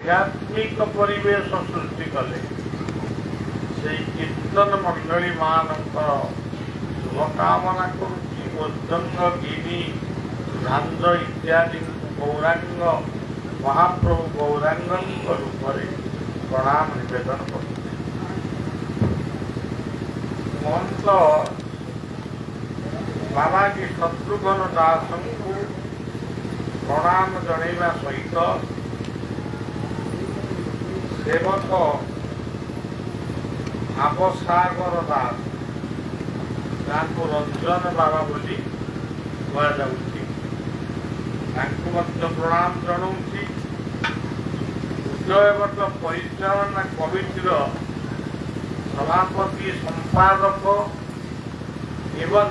आध्यात्मिक परिवेश सृष्टि कले से कीर्तन मंडली मानक शुभकामना करुच्ची मृदंग गिनी झांझ इत्यादि गौरांग महाप्रभु गौरांग रूप में प्रणाम निवेदन कर महंत बाबाजी शत्रुघ्न दास को प्रणाम जनवा सहित सेवक भावसागर दास जहाँ रंजन बाबा बोली कहु प्रणाम जनाऊँगी उदयवट परिचालना कमिटीर सभापति संपादक एवं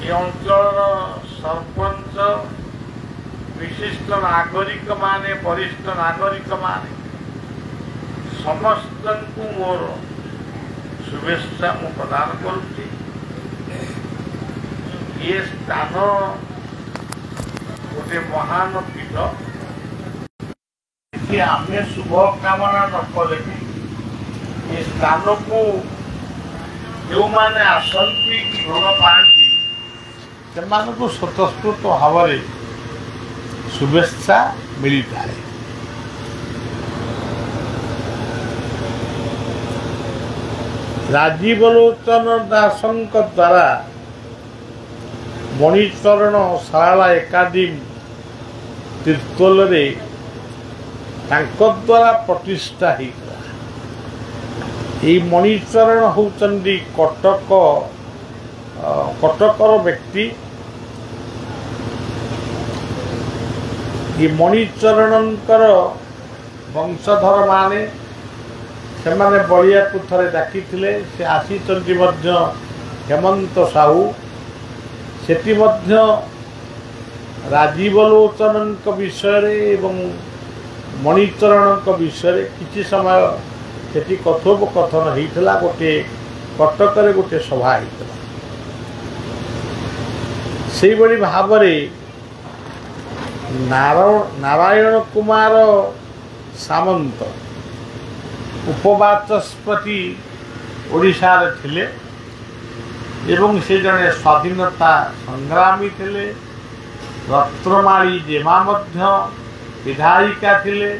ये अंचल सरपंच विशिष्ट नागरिक माने वरिष्ठ नागरिक माने समस्त को मोर शुभेच्छा मु प्रदान करुच्ची। ये स्थान गोटे महान पीठ कि आम शुभ कामना न कले ये स्थान को जो माने आसंती भोग पाती से स्वतःस्फूर्त भाव शुभेच्छा मिलता है। राजीव लोचन दासंक द्वारा मणिचरण शाला एकाडेमी तीर्तोल द्वारा प्रतिष्ठा होता। ये मणिचरण होचंदी कटकर व्यक्ति। ये मणिचरणकर वंशधर माने से माने बलिया को थरे डाकी से आसी हेमंत साहू सेठी राजीव लोचन विषय एवं मणिचरण विषय किसी समय सेठी कथोपकथन होता। गोटे कटक गोटे सभा होता से भाव नारायण कुमार सामंत उपवाचस्पति ओडिशा रे थिले एवं से जने स्वाधीनता संग्रामी थिले। रत्नमाली जेमा मध्य विधायिका थिले।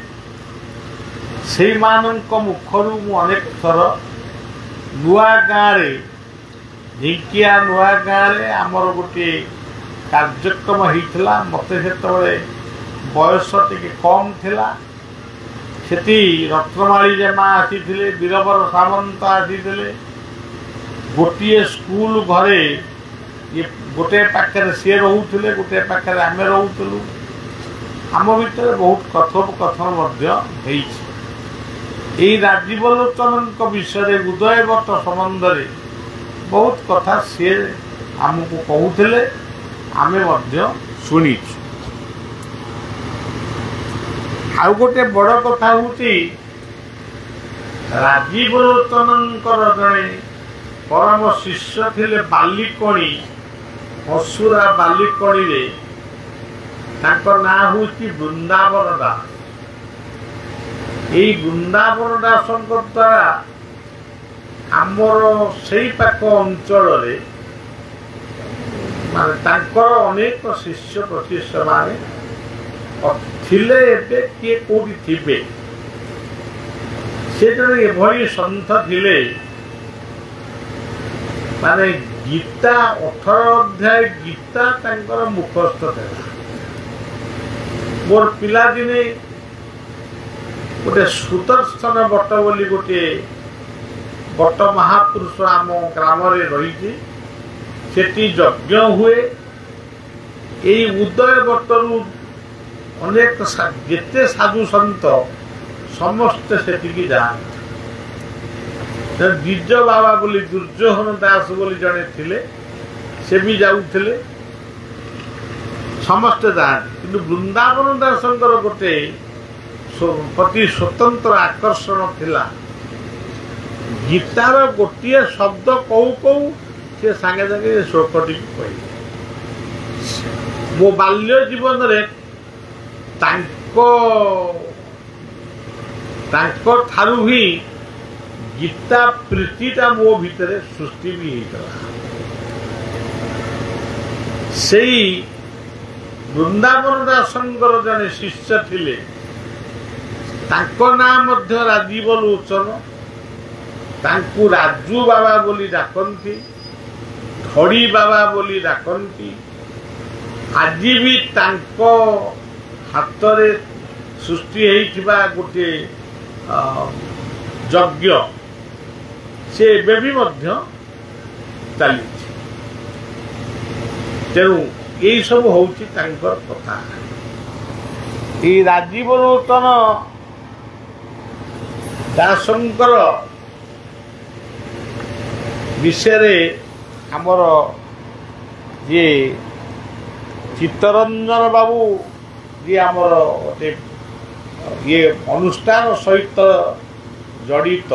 से मानक मुखरु मु अनेक थर नुआ गाँव ढिंकिया नुआ गाँव आमर गोटे कार्यक्रम होता। मत से बयस टे कम थिला। सेठी रत्नमाली जेमा आसी वीरवर सामंत आसी गोटे स्कूल घरे ये गोटे पाखे सी रोते गोटे पाखे आम रोलु आम भर बहुत कथोपकथन यही राजीव लोचन विषय उदयवट संबंध में बहुत कथा सी आमको कहते आमे शुणी। आउ गोटे बड़ कथा हूँ राजीव लोचन जड़े परम शिष्य थिले बालिकणी हसुरा बालिकणी ना हूँ वृंदावन दास। यही वृंदावन दास द्वारा आमर से पाख अंचल माने अनेक शिष्य प्रतिष्ठा माने थिले एबे किए कोठी थिबे से जने एभली संत थिले माने गीता 18 अध्याय गीता तांकर मुखस्थ था। मोर पिला दिने गोटे सुदर्शन बट बोली गोटे बट महापुरुष आम ग्राम रही सेठी यज्ञ हुए। यही उदय बटरू अनेक जिते साधु संत समस्त सेठी जाते। द्विज बाबा बोली दुर्योधन दास बोली जड़े थिले से भी जाऊले समस्ते जाते। किंतु वृंदावन दासंकर गोटे प्रति स्वतंत्र आकर्षण थिला। गीतार गोटे शब्द कहू कहू से सांगे सांगे श्लोकटी कह मो बाल्य जीवन रे ଠାରୁ ହିଁ ଗୀତା ପ୍ରୀତିଟା ମୋ ଭିତରେ ସୃଷ୍ଟି ବି ହେଇଥିଲା। ସେଇ ବୃନ୍ଦାବନ ଦାସଙ୍କର ଜଣେ ଶିଷ୍ୟ ଥିଲେ, ତାଙ୍କ ନାଁ ମଧ୍ୟ ରାଜୀବ ଲୋଚନ। ତାଙ୍କୁ ରାଜୁ ବାବା ବୋଲି ଡାକନ୍ତି, ଧଡ଼ି ବାବା ବୋଲି ଡାକନ୍ତି। ଆଜି ବି ତାଙ୍କ ହାତରେ ସୃଷ୍ଟି ହେଇଥିବା ଗୋଟିଏ ଯଜ୍ଞ ସେ ଏବେ ବି ମଧ୍ୟ ଚାଲିଛି। ତେଣୁ ଏଇ ସବୁ ହଉଛି ତାଙ୍କର କଥା। ଏଇ ରାଜୀବ ଲୋଚନ ଦାସଙ୍କର ବିଷୟରେ ଆମର ଯିଏ ଚିତ୍ତରଞ୍ଜନ ବାବୁ ଯିଏ ଆମର ଗୋଟେ ଇଏ ଅନୁଷ୍ଠାନ ସହିତ ଜଡ଼ିତ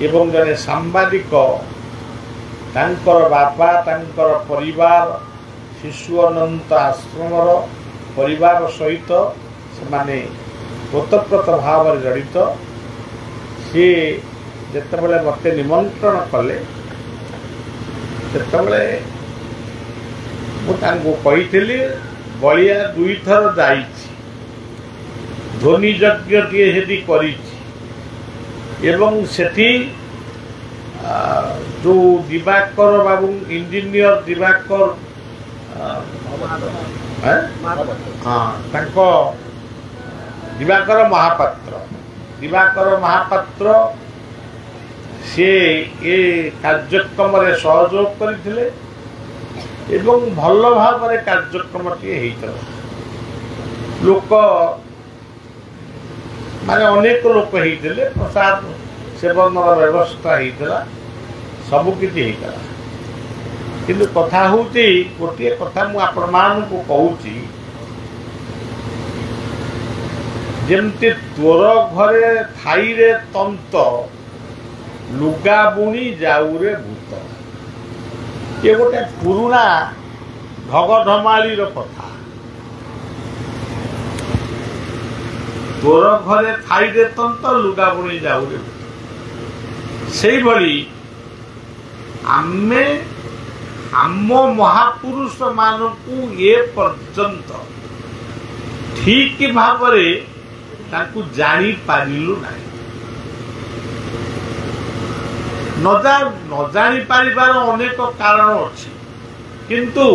ଏବଂ ଜଣେ ସାମ୍ବାଦିକ, ତାଙ୍କର ବାପା, ତାଙ୍କର ପରିବାର, ଶିଶୁ ଅନନ୍ତ ଆଶ୍ରମର ପରିବାର ସହିତ ସେମାନେ ଓତପ୍ରୋତ ଭାବରେ ଜଡ଼ିତ। ସେ ଯେତେବେଳେ ମୋତେ ନିମନ୍ତ୍ରଣ କଲେ, ସେତେବେଳେ ମୁଁ ତାଙ୍କୁ କହିଥିଲି, ବଳିଆ 2 ଥର ଯାଇଛି, ଧ୍ୱନି ଯଜ୍ଞଟିଏ ସେଠି କରିଛି ଏବଂ ସେଠି ଯେଉଁ ଦିବାକର ବାବୁ, ଇଞ୍ଜିନିୟର ଦିବାକର ତାଙ୍କ ଦିବାକର ମହାପାତ୍ର ସେ ଏ କାର୍ଯ୍ୟକ୍ରମରେ ସହଯୋଗ କରିଥିଲେ ଏବଂ ଭଲ ଭାବରେ କାର୍ଯ୍ୟକ୍ରମଟିଏ ହେଇଥିଲା। ଲୋକ ମାନେ ଅନେକ ଲୋକ ହେଇଥିଲେ, ପ୍ରସାଦ ସେବନର ବ୍ୟବସ୍ଥା ହେଇଥିଲା, ସବୁକିଛି ହେଇଥିଲା। କିନ୍ତୁ କଥା ହେଉଛି, ଗୋଟିଏ କଥା ମୁଁ ଆପଣମାନଙ୍କୁ କହୁଛି, ଯେମିତି ତୋର ଘରେ ଥାଇରେ ତନ୍ତ, ଲୁଗା ବୁଣି ଯାଉରେ ଭୂତ। ଏ ଗୋଟେ ପୁରୁଣା ଢଗଢମାଳିର କଥା। ତୋର ଘରେ ଥାଇରେ ତନ୍ତ, ଲୁଗା ବୁଣି ଯାଉରେ ଭୂତ। ସେଇଭଳି ଆମେ ଆମ ମହାପୁରୁଷ ମାନଙ୍କୁ ଏ ପର୍ଯ୍ୟନ୍ତ ଠିକ ଭାବରେ ତାଙ୍କୁ ଜାଣିପାରିଲୁ ନାହିଁ। ନ ଜାଣିପାରିବାର ଅନେକ କାରଣ ଅଛି, କିନ୍ତୁ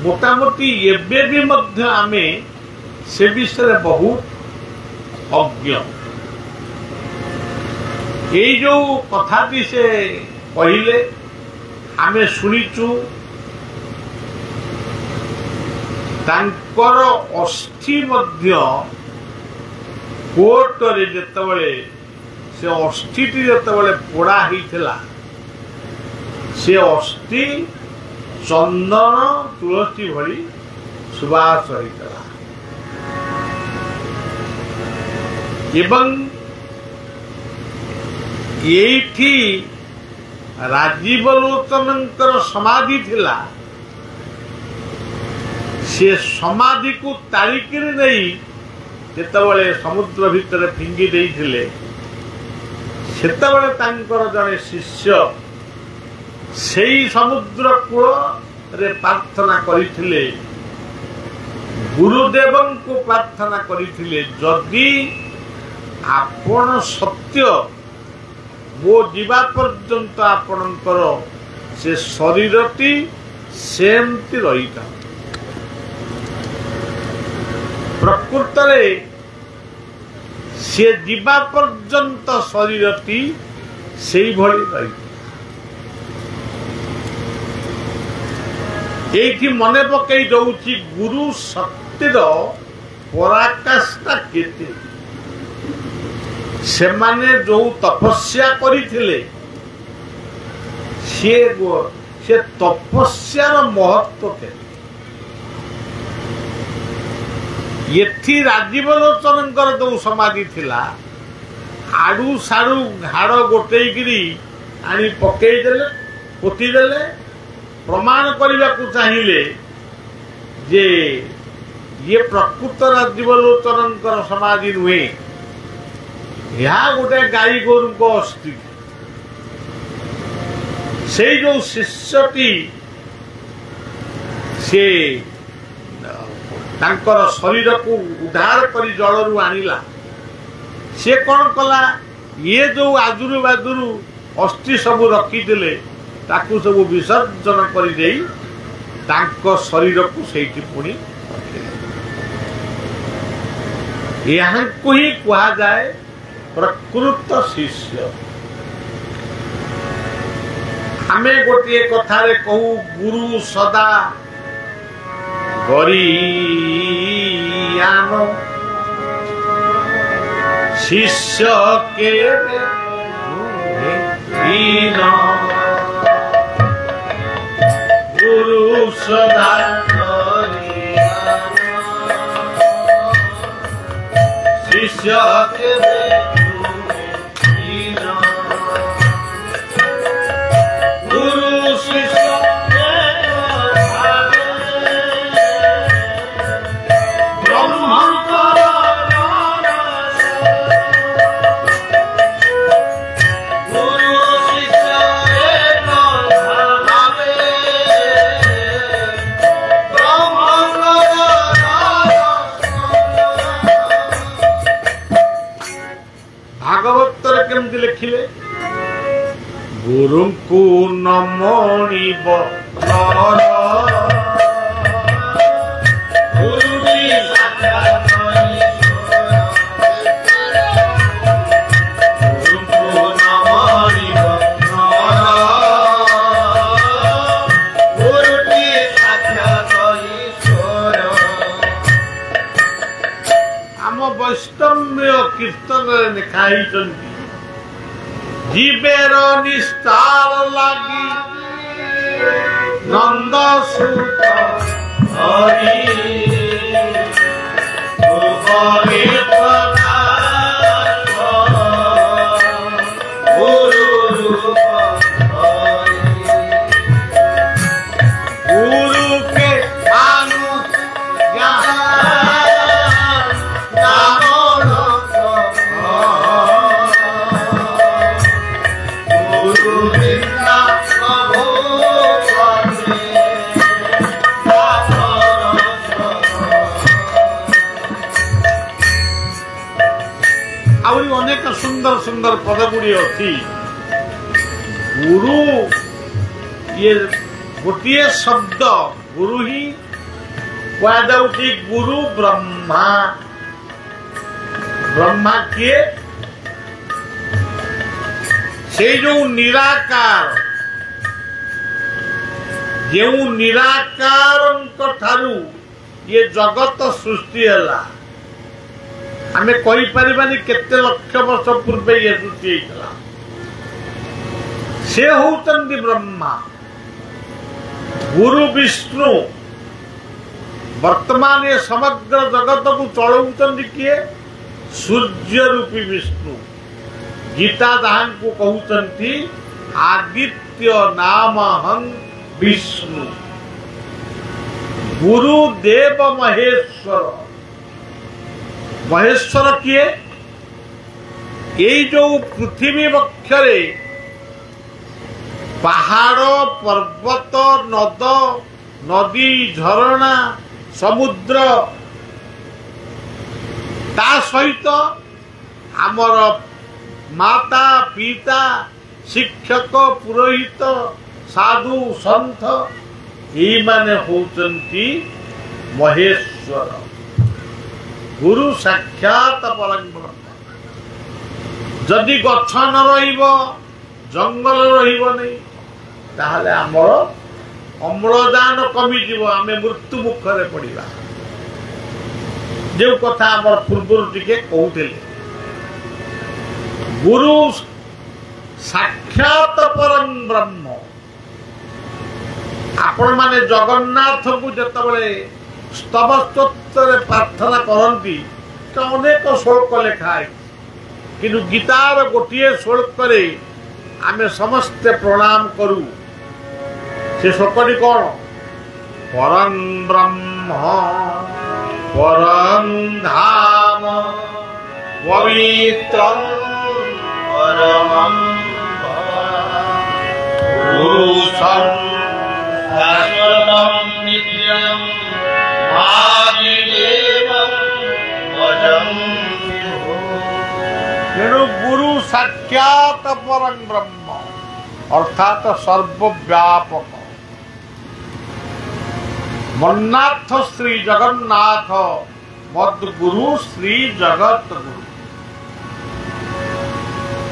ମୋଟାମୋଟି ଏବେ ବି ମଧ୍ୟ ଆମେ ସେ ବିଷୟରେ ବହୁତ ଅଜ୍ଞ। ଏଇ ଯୋଉ କଥାଟି ସେ କହିଲେ ଆମେ ଶୁଣିଛୁ, ତାଙ୍କର ଅସ୍ଥି ମଧ୍ୟ କୋର୍ଟରେ ଯେତେବେଳେ ସେ ଅସ୍ଥିଟି ଯେତେବେଳେ ପୋଡ଼ା ହେଇଥିଲା, ସେ ଅସ୍ଥି ଚନ୍ଦନ ତୁଳସୀ ଭଳି ସୁବାସ ହେଇଥିଲା ଏବଂ ଏଇଠି ରାଜୀବ ଲୋଚନଙ୍କର ସମାଧି ଥିଲା। ସେ ସମାଧିକୁ ତାଳିକିରି ନେଇ ଯେତେବେଳେ ସମୁଦ୍ର ଭିତରେ ଫିଙ୍ଗି ଦେଇଥିଲେ, ସେତେବେଳେ ତାଙ୍କର ଜଣେ ଶିଷ୍ୟ ସେଇ ସମୁଦ୍ର କୂଳରେ ପ୍ରାର୍ଥନା କରିଥିଲେ, ଗୁରୁଦେବଙ୍କୁ ପ୍ରାର୍ଥନା କରିଥିଲେ, ଯଦି ଆପଣ ସତ୍ୟ, ମୋ ଯିବା ପର୍ଯ୍ୟନ୍ତ ଆପଣଙ୍କର ସେ ଶରୀରଟି ସେମିତି ରହିଥାଉ। ପ୍ରକୃତରେ ସେ ଯିବା ପର୍ଯ୍ୟନ୍ତ ଶରୀରଟି ସେଇଭଳି ରହିଥିଲା। এইটি মনে পকাই দৌছি গুরু শক্তির পরাকাষ্ঠা কেতে। সেমানে যে তপস্যা করিଥିଲେ সে তপস্যার মহত্ব কেতে। এটি রাজীব লোচনଙ୍କର ଯେଉଁ ସମାଧି ଥିଲା, ଆଡୁ ସାଡୁ ଘାଡ଼ ଗୋଟେଇକିରି ଆଣି ପକେଇଦେଲେ, ପୋତିଦେଲେ। ପ୍ରମାଣ କରିବାକୁ ଚାହିଁଲେ ଯେ ये प्रकृत राजीवलोचन समाधि नुहे यह गोटे गाई गोरु को अस्थि से जो शिष्यटी से तांकर शरीर को उद्धार कर जलरू आनिला से कौन कला ये जो आजुरु बाजुरु अस्थि सब रखीदे ताकू सब विसर्जन कर शरीर को सही पुणी यहाँ को ही कहा जाए प्रकृत शिष्य। आमे गोटे कथारे कहू गुरु सदा गरीयान शिष्य के गुरु सदा शिष्य के गुरु शिष्य केमती लिखिले गुरु को नमणिब नर आम वैष्णव्य कीर्तन लिखाई जीवेर निस्तार लागी नंद सुत हरि गुरु के अनेक सुंदर सुंदर पदगुड़ी अच्छी गुरु ये गोटे शब्द गुरु ही कहुची गुरु ब्रह्मा ब्रह्मा किए से जो निराकार जो निराकार ठारू ये जगत सृष्टि है आमे कही परिबानी केते लक्ष वर्ष पूर्व ये सृष्टि होता से होचंदी ब्रह्मा गुरु विष्णु वर्तमान ये समग्र जगत को चलाउचंदी किए सूर्य रूपी विष्णु गीता दान को कहउचंती आदित्य नामहं विष्णु गुरु देव महेश्वर महेश्वर किए ये जो पृथ्वी वक्षरे पहाड़ पर्वत नद नदी झरणा समुद्र ता सहित आमर माता पिता शिक्षक पुरोहित साधु संत ये माने होचंती महेश्वर गुरु साक्षात परब्रह्म जदि गछ न रहिबो जंगल रहिबो नहीं ताहले आमर अम्लजान कमी जीवो आमे मृत्यु मुखरे पड़िबा जो कथा आमर पूर्व टिके कहूथिले गुरु साक्षात परब्रह्म आपण माने जगन्नाथ को जतबले स्तव स्तोत्र प्रार्थना करती तो अनेक श्लोक लिखा है किंतु गीतार गोटे श्लोक आमे समस्ते प्रणाम करू से श्लोकटी कौन परं ब्रह्म परम धाम पवित्रं परमं पुरुषं शाश्वतं नित्यं आदिदेवं भजन्ति। तेणु गुरु साक्षात परम ब्रह्म अर्थात सर्वव्यापक मन्नाथ श्री जगन्नाथ मद्गुरु श्री जगत गुरु।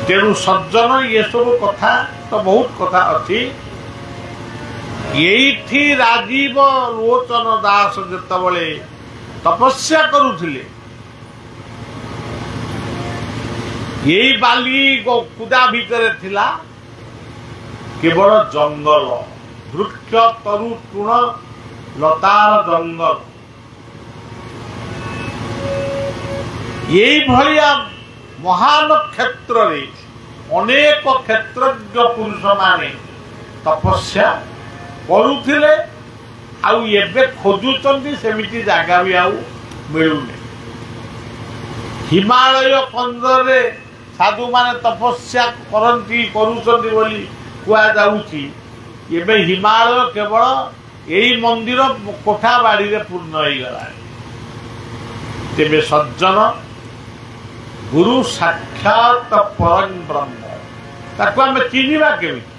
तेणु सज्जन ये सब कथा तो बहुत कथा अच्छी। यही राजीव लोचन दास जितेबले तपस्या करुले यही बाली कुदा भितर थिला केवल जंगल वृक्ष तरु तृण लतार जंगल। यही भलिया महान क्षेत्र रे अनेक क्षेत्रज्ञ पुरुष माने तपस्या करुथिले आउ एबे खोजुचंती सेमिति जागा भी आउ मिलुने। हिमालय खंडरे साधु माने तपस्या करंती करूचंती बोली कुआ जाउची। एबे हिमालय केवल यही मंदिर कोठा बाड़ी रे पूर्ण हो गला। तेबे सज्जन गुरु साक्षात परम ब्रह्म ताको आम चिन्हवा केमिति?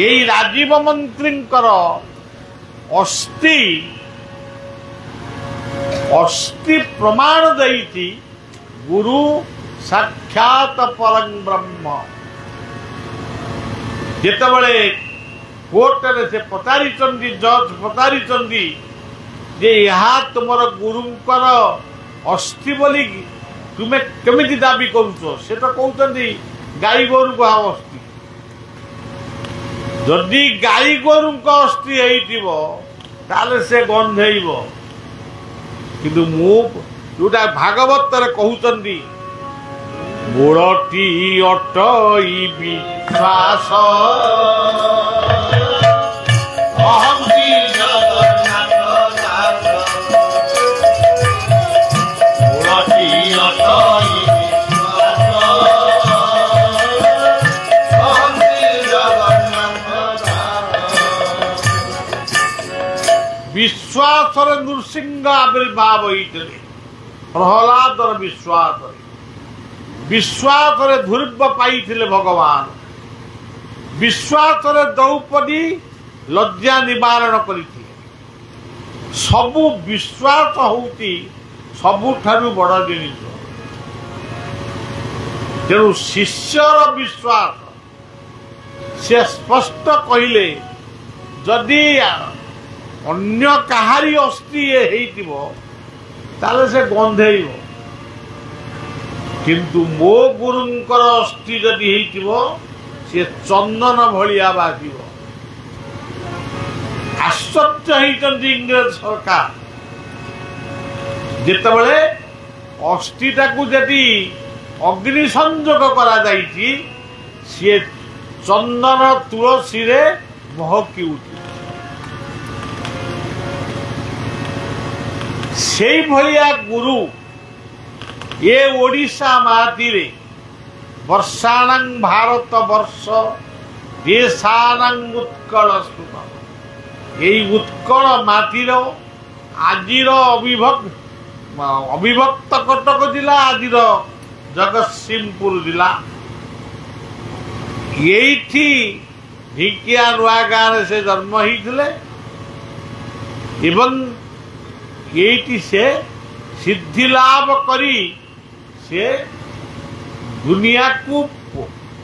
यही राजीव मंत्रींकर अस्थि अस्थि प्रमाण देती गुरु साक्षात परम ब्रह्म। जेतेबले कोर्ट से पचारि जज पचारि जे यहाँ तुमर गुरुंकर अस्थि बोली तुम्हें केमिति दाबी करुच? से तो कहते गाई गोरु को अस्थि। जदि गाई गोरु अस्थि ताले से गंधेब। किंतु जोटा भागवत कहते गोड़टी अटई विश्वास विश्वास नृसिंह आविर्भाव होते प्रहलादर विश्वास विश्वास ध्रुव पाई भगवान विश्वास द्रौपदी लज्जा निवारण करते सबु विश्वास होती सबुठारु बड़ जिनिस। तेणु शिष्यर विश्वास से स्पष्ट कहले जदि अन्य कहारी अस्थि ताले से गंधेब। किंतु मो गुरुंकर अस्थि जदि सी चंदन भलिया बाजिब। आश्चर्य होती इंग्रेज सरकार जेतेबले अस्थिटा को यदि अग्नि संयोग करा जाइछि सी चंदन तुलसी रे महकी उठी। से भलिया गुरु ये ओडिशा माटी रे वर्षाणं भारत वर्ष देशानां उत्कल सुख यही उत्कल माटीर आजिर अविभक्त कटक जिला आजिर जगतसिंहपुर जिला यही ढिकिया नुआ गाँव से जन्म होते एवं यही से सिद्धि लाभ करी से दुनिया को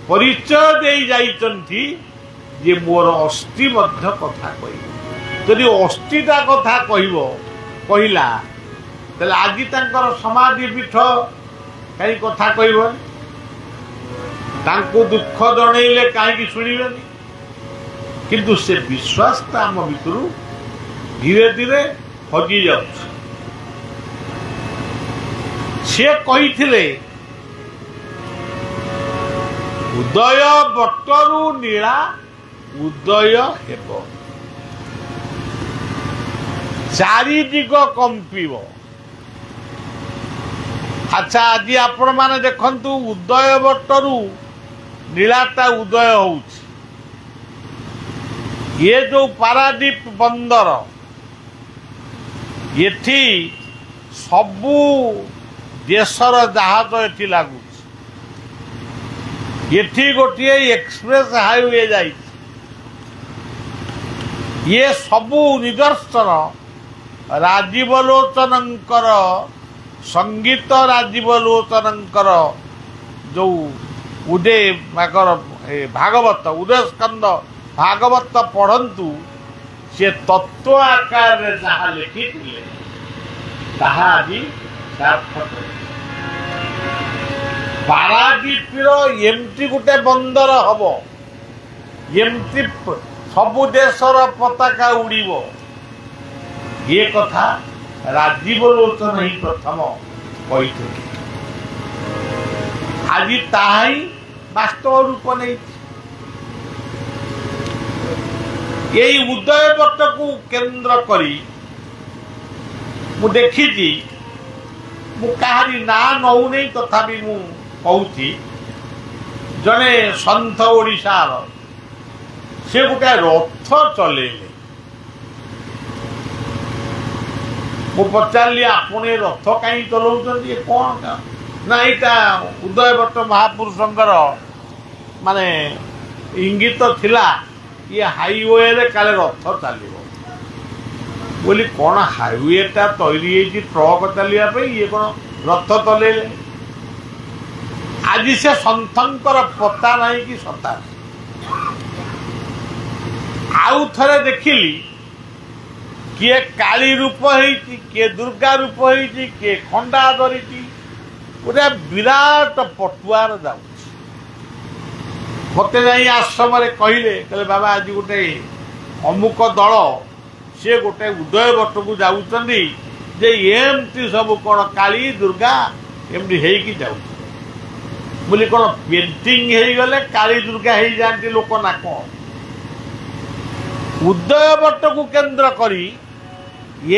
परिचय दे जाइछन्ति जे मोर अस्थि मध्य कथा कहि। यदि अस्थिटा कथा कहला तेल आज तांकर समाधि पीठ कहीं कथा कहबन तांको दुख जणैले कहीं शुणिबेनी। किंतु से विश्वास आम भितर धीरे धीरे हजि जाउछ। से कहिथिले उदय बटरू नीला उदय हेब। ଚାରିଦିଗ କମ୍ପିବ। ଆଚ୍ଛା, ଆଜି ଆପଣମାନେ ଦେଖନ୍ତୁ ଉଦୟବଟରୁ ନୀଳାଟା ଉଦୟ ହେଉଛି। ଏ ଯୋଉ ପାରାଦୀପ ବନ୍ଦର, ଏଠି ସବୁ ଦେଶର ଜାହାଜ ଏଠି ଲାଗୁଛି। ଏଠି ଗୋଟିଏ ଏକ୍ସପ୍ରେସ ହାଇୱେ ଯାଇଛି। ଇଏ ସବୁ ନିଦର୍ଶନ ରାଜୀବ ଲୋଚନଙ୍କର ସଙ୍ଗୀତ, ରାଜୀବ ଲୋଚନଙ୍କର ଯୋଉ ଭାଗବତ ଉଦୟ ସ୍କନ୍ଦ ଭାଗବତ ପଢ଼ନ୍ତୁ। ସେ ତତ୍ତ୍ୱ ଆକାରରେ ଯାହା ଲେଖିଥିଲେ ତାହା ଆଜି ସାର୍ଥକ। ପାରାଦୀପର ଏମିତି ଗୋଟେ ବନ୍ଦର ହବ, ଏମିତି ସବୁ ଦେଶର ପତାକା ଉଡ଼ିବ, ଏ କଥା ରାଜୀବ ଲୋଚନ ହିଁ ପ୍ରଥମ କହିଥିଲେ। ଆଜି ତାହା ହିଁ ବାସ୍ତବ ରୂପ ନେଇଛି। ଏଇ ଉଦୟବଟକୁ କେନ୍ଦ୍ର କରି ମୁଁ ଦେଖିଛି, ମୁଁ କାହାରି ନାଁ ନଉନେଇ, ତଥାପି ମୁଁ କହୁଛି, ଜଣେ ସନ୍ଥ ଓଡ଼ିଶାର ସେ ଗୋଟେ ରଥ ଚଲେଇଲେ। ମୁଁ ପଚାରିଲି, ଆପଣ ଏ ରଥ କାହିଁ ଚଲାଉଛନ୍ତି, କ'ଣ? ନା ଏଇଟା ଉଦୟବଟ ମହାପୁରୁଷଙ୍କର ମାନେ ଇଙ୍ଗିତ ଥିଲା, ଇଏ ହାଇୱେରେ କାଳେ ରଥ ଚାଲିବ ବୋଲି। କ'ଣ ହାଇୱେଟା ତୈରି ହେଇଛି ଟ୍ରକ୍ ଚାଲିବା ପାଇଁ, ଇଏ କ'ଣ ରଥ ଚଲେଇଲେ? ଆଜି ସେ ସନ୍ଥଙ୍କର ପତା ନାହିଁ କି ସତା। ଆଉ ଥରେ ଦେଖିଲି, କିଏ କାଳୀ ରୂପ ହେଇଛି, କିଏ ଦୁର୍ଗା ରୂପ ହେଇଛି, କିଏ ଖଣ୍ଡା ଧରିଛି, ଗୋଟେ ବିରାଟ ପଟୁଆର ଯାଉଛି। ମତେ ଯାଇ ଆଶ୍ରମରେ କହିଲେ ବାବା, ଆଜି ଗୋଟେ ଅମୁକ ଦଳ ସେ ଗୋଟେ ଉଦୟବଟକୁ ଯାଉଛନ୍ତି, ଯେ ଏମିତି ସବୁ କ'ଣ କାଳୀ ଦୁର୍ଗା ଏମିତି ହେଇକି ଯାଉଛି ବୋଲି। କ'ଣ ପେଣ୍ଟିଂ ହେଇଗଲେ କାଳୀ ଦୁର୍ଗା ହେଇଯାଆନ୍ତି ଲୋକ ନା କ'ଣ? ଉଦୟବଟକୁ କେନ୍ଦ୍ର କରି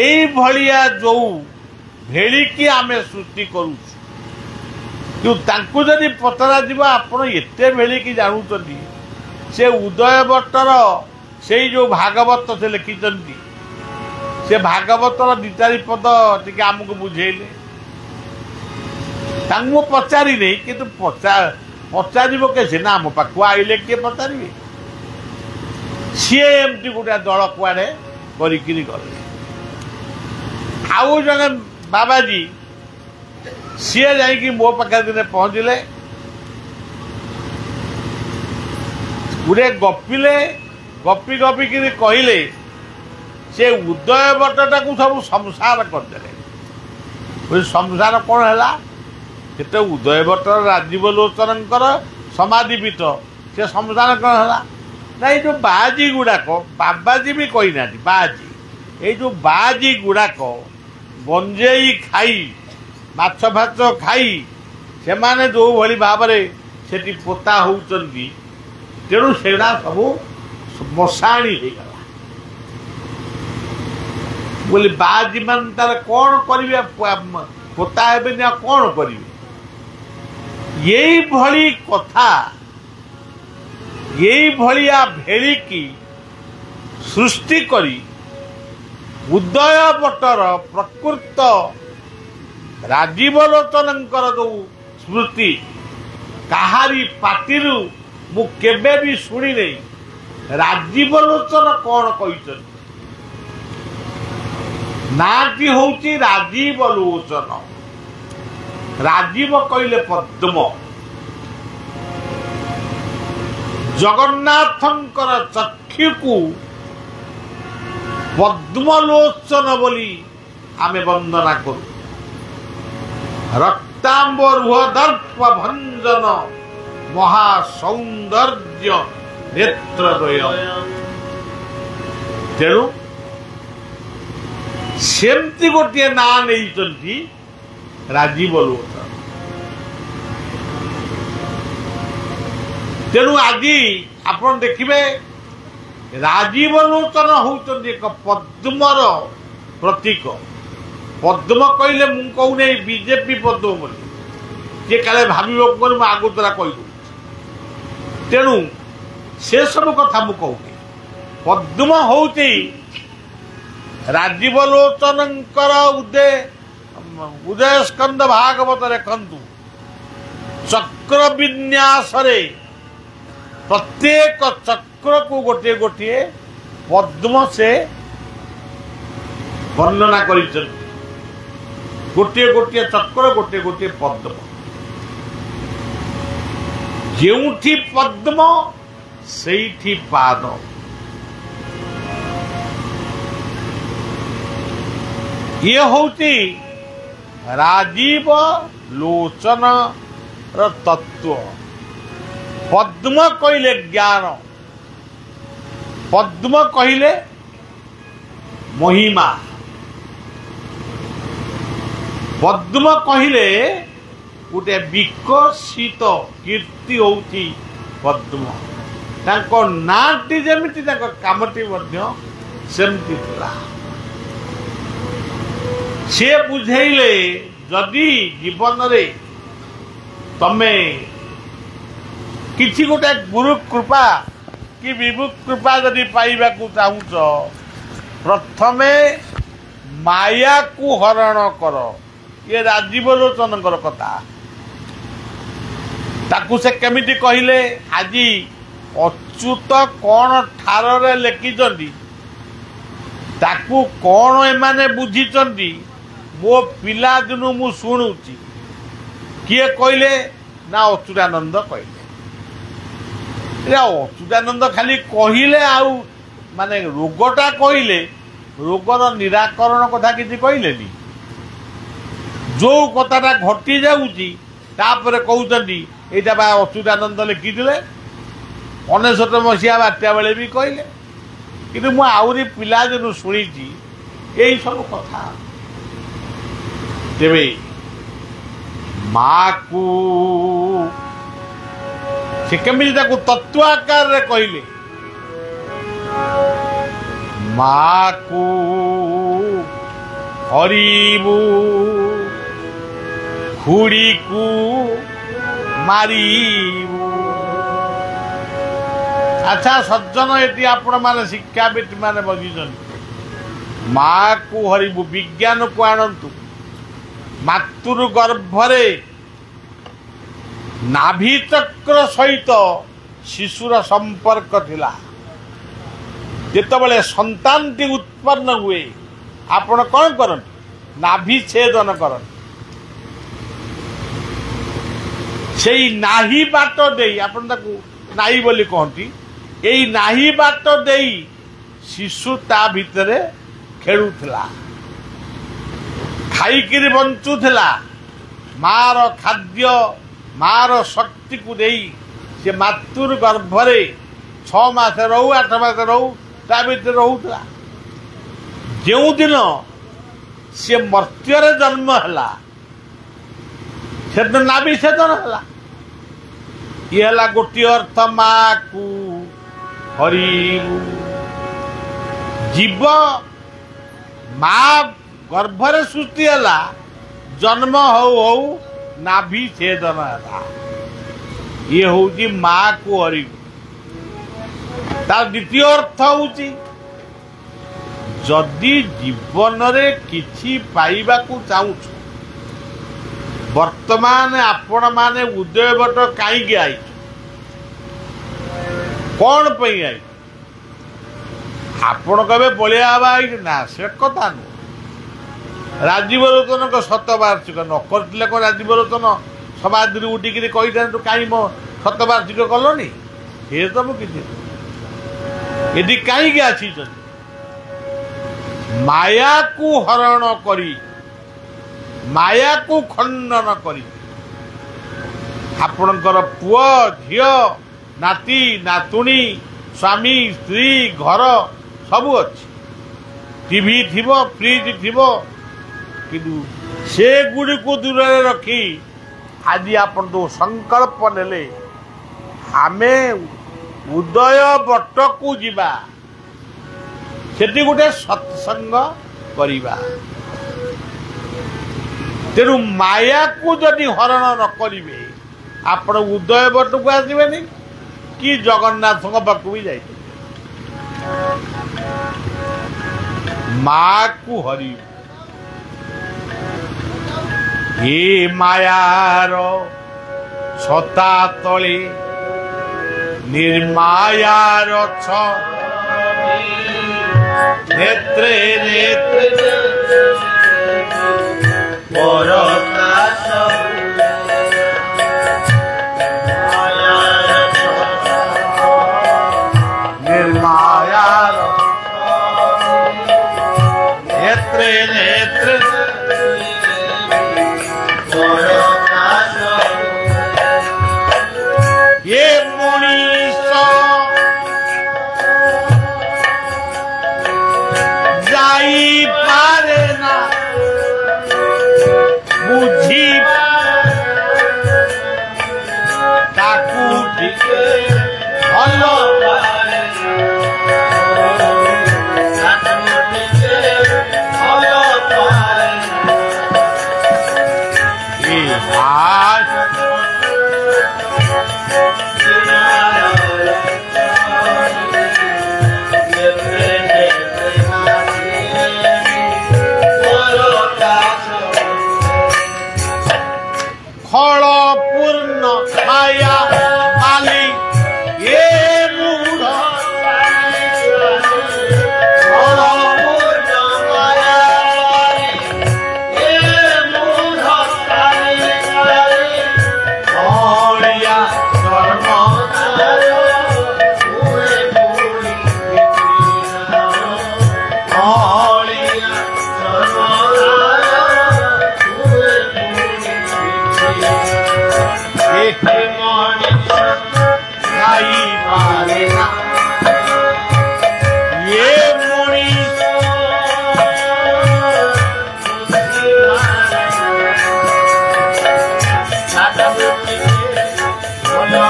ଏଇଭଳିଆ ଯୋଉ ଭେଳିକି ଆମେ ସୃଷ୍ଟି କରୁଛୁ, କିନ୍ତୁ ତାଙ୍କୁ ଯଦି ପଚରାଯିବ ଆପଣ ଏତେ ଭେଳିକି ଜାଣୁଛନ୍ତି, ସେ ଉଦୟବଟର ସେଇ ଯୋଉ ଭାଗବତ ସେ ଲେଖିଛନ୍ତି, ସେ ଭାଗବତର 2-4 ପଦ ଟିକେ ଆମକୁ ବୁଝେଇଲେ। ତାଙ୍କୁ ମୁଁ ପଚାରି ନେଇ, କିନ୍ତୁ ପଚାରିବ କେ ସିନା ଆମ ପାଖକୁ ଆଇଲେ କିଏ ପଚାରିବେ? ସିଏ ଏମିତି ଗୋଟେ ଦଳ କୁଆଡ଼େ କରିକିରି ଗଲେ। ଆଉ ଜଣେ ବାବାଜୀ ସିଏ ଯାଇକି ମୋ ପାଖରେ ଦିନେ ପହଞ୍ଚିଲେ, ଗୋଟେ ଗପିଲେ, ଗପି ଗପିକିରି କହିଲେ ସେ ଉଦୟବଟଟାକୁ ସବୁ ସଂସାର କରିଦେଲେ। ସଂସାର କ'ଣ ହେଲା? ସେଟା ଉଦୟବଟର ରାଜୀବ ଲୋଚନଙ୍କର ସମାଧିପୀଠ, ସେ ସଂସାର କ'ଣ ହେଲା? ନା ଏଇ ଯୋଉ ବାଆଜି ଗୁଡ଼ାକ, ବାବାଜୀ ବି କହିନାହାନ୍ତି, ବାଆଜି, ଏଇ ଯୋଉ ବାଆଜି ଗୁଡ଼ାକ ଗଞ୍ଜେଇ ଖାଇ, ମାଛ ଫାଛ ଖାଇ, ସେମାନେ ଯୋଉଭଳି ଭାବରେ ସେଠି ପୋତା ହଉଛନ୍ତି, ତେଣୁ ସେଗୁଡ଼ା ସବୁ ମଶାଣି ହେଇଗଲା ବୋଲି। ବାଆଜି ମାନେ ତାର କ'ଣ କରିବେ? ପୋତା ହେବେନି, ଆଉ କ'ଣ କରିବେ? ଏଇଭଳି କଥା, ଏଇଭଳିଆ ଭେଳିକି ସୃଷ୍ଟି କରି ଉଦୟବଟର ପ୍ରକୃତ ରାଜୀବ ଲୋଚନଙ୍କର ଯୋଉ ସ୍ମୃତି, କାହାରି ପାଟିରୁ ମୁଁ କେବେ ବି ଶୁଣିନେଇ ରାଜୀବ ଲୋଚନ କ'ଣ କହିଛନ୍ତି। ନାଁଟି ହଉଛି ରାଜୀବ ଲୋଚନ। ରାଜୀବ କହିଲେ ପଦ୍ମ। ଜଗନ୍ନାଥଙ୍କର ଚକ୍ଷୁକୁ ପଦ୍ମଲୋଚନ ବୋଲି ଆମେ ବନ୍ଦନା କରୁ। ରକ୍ତାମ୍ବରୁହ ଦର୍ପ ଭଞ୍ଜନ ମହା ସୌନ୍ଦର୍ଯ୍ୟ ନେତ୍ରଦ୍ୱୟ। ତେଣୁ ସେମିତି ଗୋଟିଏ ନାଁ ନେଇଛନ୍ତି ରାଜୀବ ଲୋଚନ। ତେଣୁ ଆଜି ଆପଣ ଦେଖିବେ ରାଜୀବ ଲୋଚନ ହଉଛନ୍ତି ଏକ ପଦ୍ମର प्रतीक पद्म कहले मु कहूने बीजेपी पद्म बोली किए काले भाव आगु द्वारा कहीदे तेणु से सब कथा मु कहूनी पद्म हूँ राजीव लोचन उदय स्कंद भागवत लिखु चक्र विन्यास प्रत्येक चक्र को गोटे गोटे पद्म से वर्णना कर गोटे गोटे चक्र गोटे गोटे पद्म जेउठी पद्म सेठी पाद ये होती राजीव लोचन तत्व पद्म कहले ज्ञान पद्म कहले महिमा पद्म कहले गोटे विकसित कीर्ति होती पद्म तांको नाटी जेमिति तांको कामटी मध्य सेमती थिला से बुझेले जदि जीवन रे तमे किसी गोटे गुरु कृपा कि विभु कृपा जदि पाइबा को चाहूच प्रथमे माया को हरण कर ये राजीव लोचन कथा ताकू से केमिति कहले आज अच्युत कौन ठार रे लेखिचंदी ताकू कौन एमाने बुझीचंदी मो पिला दिनु मु शुणुची किए कहले ना अच्युतानंद कहले अच्युतानंद खाली कहले आउ माने रोगटा कहले रोगर निराकरण कथा किसी कहले जो कथाटा घटी जाऊँगी तापर कहते यहाँ बा अच्युतानंद लिखिले 19 मसीहा बात्या बेले भी कहले कि मुझे पिला दिन शुणी यही सब कथा तेरे माँ को से केमिति ताकू तत्व आकार रे कहले माँ को हरिबू खुड़ी को मारिबू अच्छा सज्जन ये आपण माने शिक्षाविद माने बगिछन माँ को हरिबू विज्ञान को आणंतु मातृ गर्भरे नाभि चक्र सहित शिशुर संपर्क थिला जेतबेले संतान टी उत्पन्न हुए आपण कौन करन नाभि छेदन करन सेई नाही बाट देई आपण ताकू नाई बोली कहती एई नाही बाट देई शिशु ता भितरे खेलुथला खाइकिरी बंचुथला मार खाद्य मार शक्ति को देई से मातृ गर्भरे 6 मास रहू 8 मास रहू ता भितर रहूला जो दिन से मर्त्य जन्म है से दिन नाभि छेदन है ये है गोटे अर्थ माँ को हरिबू जीव माँ गर्भरे सृष्टि है जन्म हो नाभि छेदन है ये हूँ माँ को हरिबू तार द्वितीय अर्थ हूँ जदि जीवन रे किछि पाइबा को चाहूँ वर्तमान आपण माने उदयवट कहीं आई कौन पे आई आपण कबे बलिया ना से कथा नु राजीव लोचन को शतवार्षिक न करथिले को राजीव लोचन समाज उठिक कही कहीं मो शतवार्षिक कलनी ये सब किसी यदि कहीं आसी माया को हरण करी माया को खंडन करी आपणकर पुआ झियो नाती नातुणी स्वामी स्त्री घर सब अच्छी टीवी थिबो फ्रिज थिबो किंतु से गुड़ी को दूर रखी आज आपण तो संकल्प नेले आमे उदय बट को जीवा सेठी गोटे सत्संग करिबा तेणु माया को जदि हरण न करिवे आपण उदय बट को आसबेनि कि जगन्नाथ पाक भी जाए माँ को हरि ये मायार छता तले निर्मायार छ नेत्रे नेत्रे परकाश निर्मायार नेत्रे नेत्रे परकाश ये मुनीष जाई पारे ना बुझी ताकू टिके भलो फल पूर्ण माया माली ये मूढ़ फल पूर्ण माया ये मूढ़ भलिया कर्म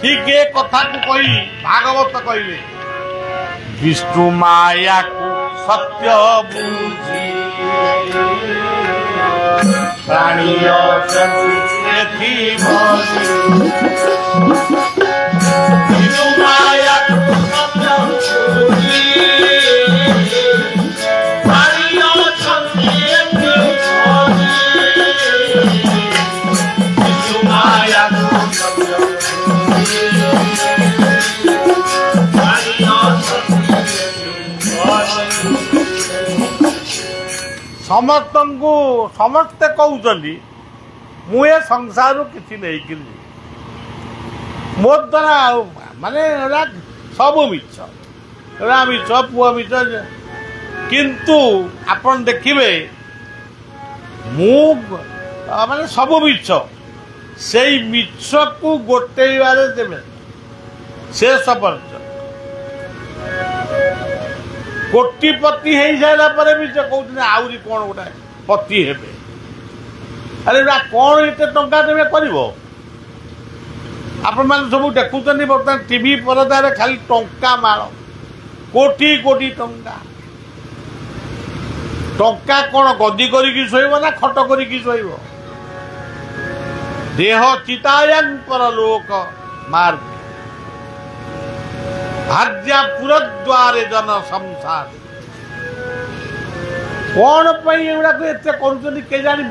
ठीक ये कथा को कही भागवत कहले विष्णु माया को सत्य बुझी प्राणी विष्णु माया को सत्य बुझी प्राणी विष्णु माया को सत्य समस्त को समस्ते कहते मुझे संसार किसी नहीं मो द्वारा माने सब मिछ मिछ पुआ मिछ किंतु आपण देखिए मु माने सब मिछ से मिछ को गोटेबारे देवे शेष पर्यंत कोटिपति हो सारा भी से कहते आहरी कौन गोटे पति हेबे अरे कौन एत टंका देवे कर आपण मैंने सब देखुं बर्तमान टीवी परदार खाली टंका माल कोटी कोटी टंका टंका कौन गदी करिकी शोइब ना खट करिकी शोइब देह चितायन परलोक मार्ग भाज्या पुरद्वारे जन संसार कौन एगुड़ा कर के जानी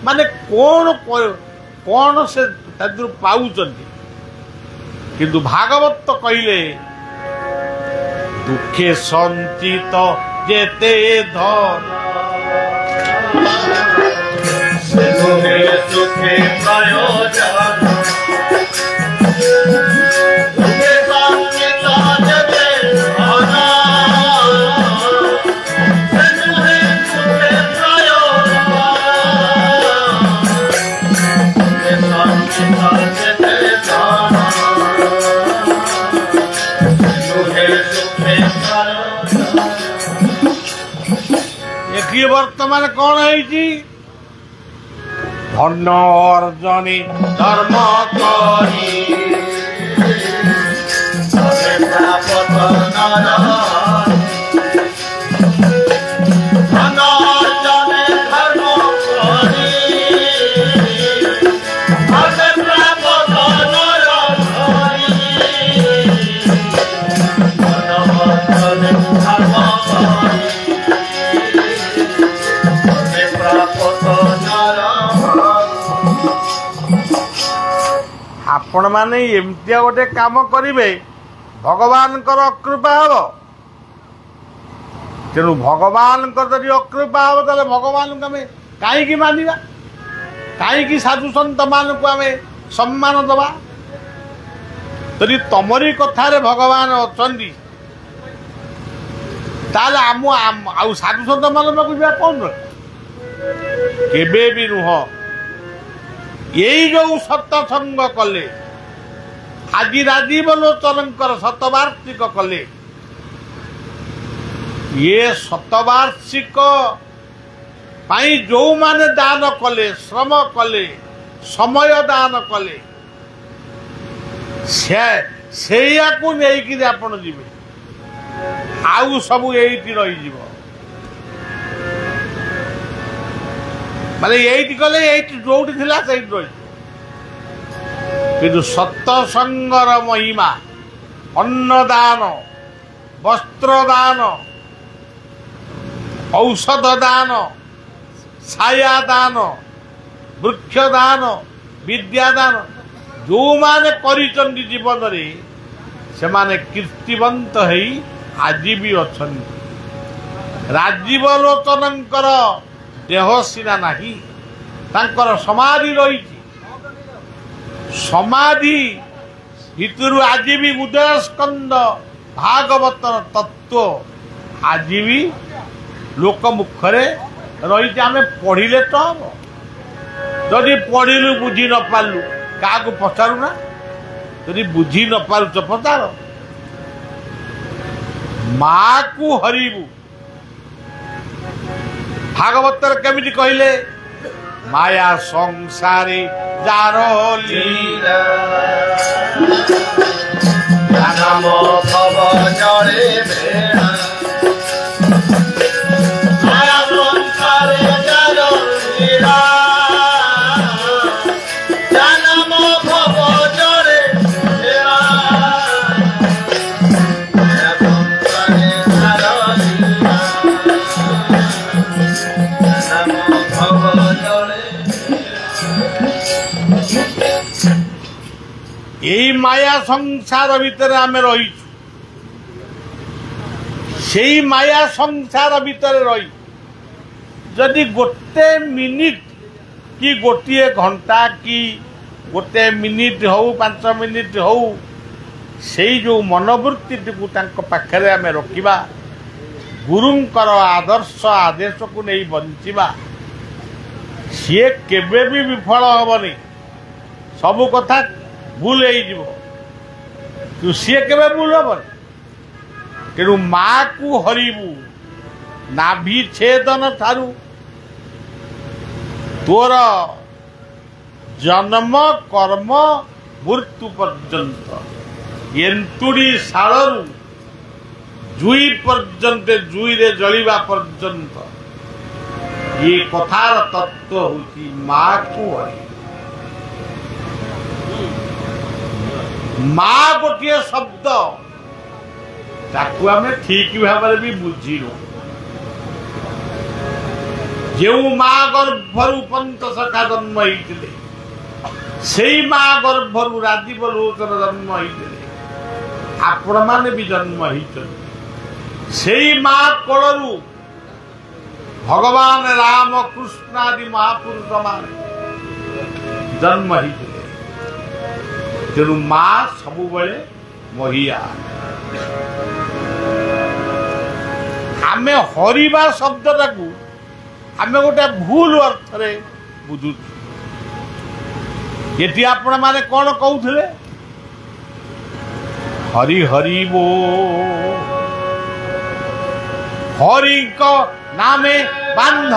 माने कौन कौन से पाँच किंतु भागवत तो कहले दुखे संचित जेते धन सुखे प्रयोजन वर्तमान कौन है ধন্য অর্জনে ধর্ম করি आपण माने एमतिया गोटे काम करिवे भगवान अकृपा हम तेणु भगवान जदि अकृपा हम तो भगवान को आम कहीं मानिबा कहीं साधु सन्त मान को आम सम्मान दबा जदि तमरी कथारे भगवान अच्छी ताले आम आउ साधु सन्त मान पाक जा कौन केबे भी नुह यही जो सत्संग कले आज राजीव लोचनकर शतवार्षिक कले ये शतवार्षिक पाई जो माने दान कले श्रम कले समय दान कले से नहीं आपण जीवे आउ सब यही रही माने यही कले यही जो थिला से रही किंतु सत्संगर महिमा अन्नदान वस्त्रदान औषध दान छाया दान वृक्षदान विद्यादान जो माने करिचंदी जीवन रे से माने कीर्तिवंत है आज भी अछंती राजीव लोचनकर देह सीना नहीं तांकर समाधि रही समाधि भितर आज भी उदय स्कंद भागवतर तत्व आज भी लोक मुखरे रही आम पढ़िले तो हम जदि पढ़िलु बुझी न पारलु क्या पचारूना जदि बुझी न पारुच पचार माँ को हरिबु भागवतर केमिति कहले माया संसारे जारो लीला नाम भव जड़े भेड़ा माया संसारे जारो लीला नाम भव जड़े भेड़ा माया संसारे जारो लीला नाम भव जड़े यही माया संसार भितर आम रही से माया संसार भितर रही जदि गोटे मिनिट कि गोटे घंटा कि गोटे मिनिट हो 5 मिनिट हो से जो मनोवृत्ति पाखे आम रखा गुरुंकर आदर्श आदेश को नहीं बंचिबा सी केबे भी विफल हेनी सबु कथा भूल हो सी के भूल हेन तेणु माँ को हरिबू नाभि छेदन ठारू तोर जन्म कर्म मृत्यु पर्यंत एंतुड़ी शालू जुई पर्यंत जुई रे जलिबा पर्यंत ये कथार तत्व होती माँ को हरि माँ गोटे शब्द ताकू आम ठीक भाव भी बुझीनु जो माँ गर्भर पंत सखा जन्म होते से माँ गर्भर राजीव लोचन जन्म होते आपण मैंने भी जन्म होती से माँ कोलू भगवान राम कृष्ण आदि महापुरुष मान जन्म होते तेणु माँ सबु बेले महिया आमे हरिबा शब्दटा को आमे गोटे भूल अर्थ रे बुझु ये आपण माने कौन कहते हरि हरि बो हरि को नामे बांध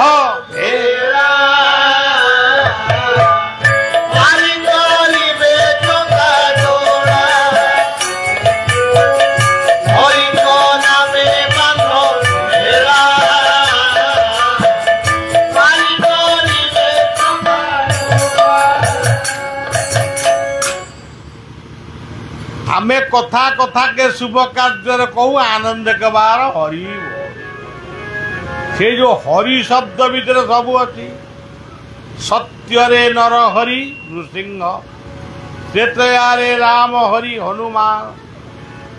कथा कथा के शुभ कार्य कहू आनंद के बार हरि से जो हरि शब्द भीतर सब अच्छी सत्य रे नर हरि नृसिंह त्रेतया रे राम हरि हनुमान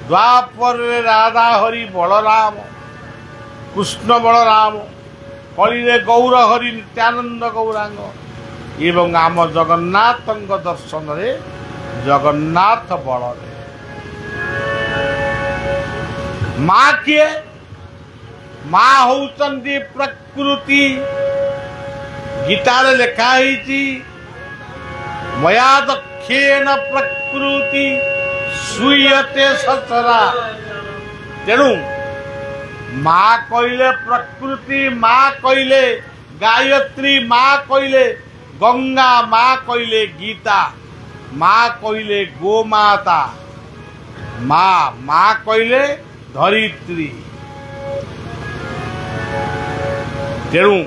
द्वापर रे राधा हरि बलराम कृष्ण बलराम कली रे गौर हरि नित्यानंद गौरांग एवं आम जगन्नाथ दर्शन रे जगन्नाथ बल रे माँ किए माँ होउचंदी प्रकृति गीतार लिखाई मया दक्षेण प्रकृति सुयते सचरा तेणु माँ कहले प्रकृति माँ कहले गायत्री माँ कहले गंगा माँ कहले गीता माँ कहले गोमाता माँ माँ कहले धरित्री तेणु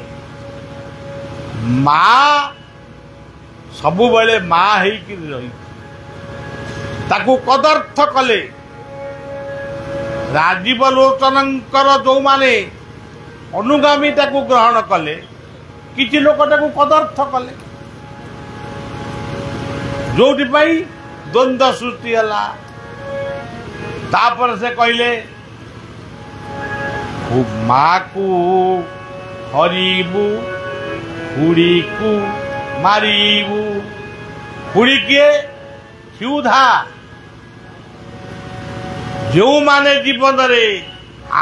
माँ सबु बेले माँ हेकि रही ताकू कदर्थ कले राजीव लोचनंकर जो माने अनुगामी ताकू ग्रहण कले किछि लोक ताकू कदर्थ कले जोटी पाई द्वंद्व सृष्टि हला तापर से कहले माँ को हरिबू हुड़ी को मारिबू हुड़ी किए क्षुधा जो माने जीवन रे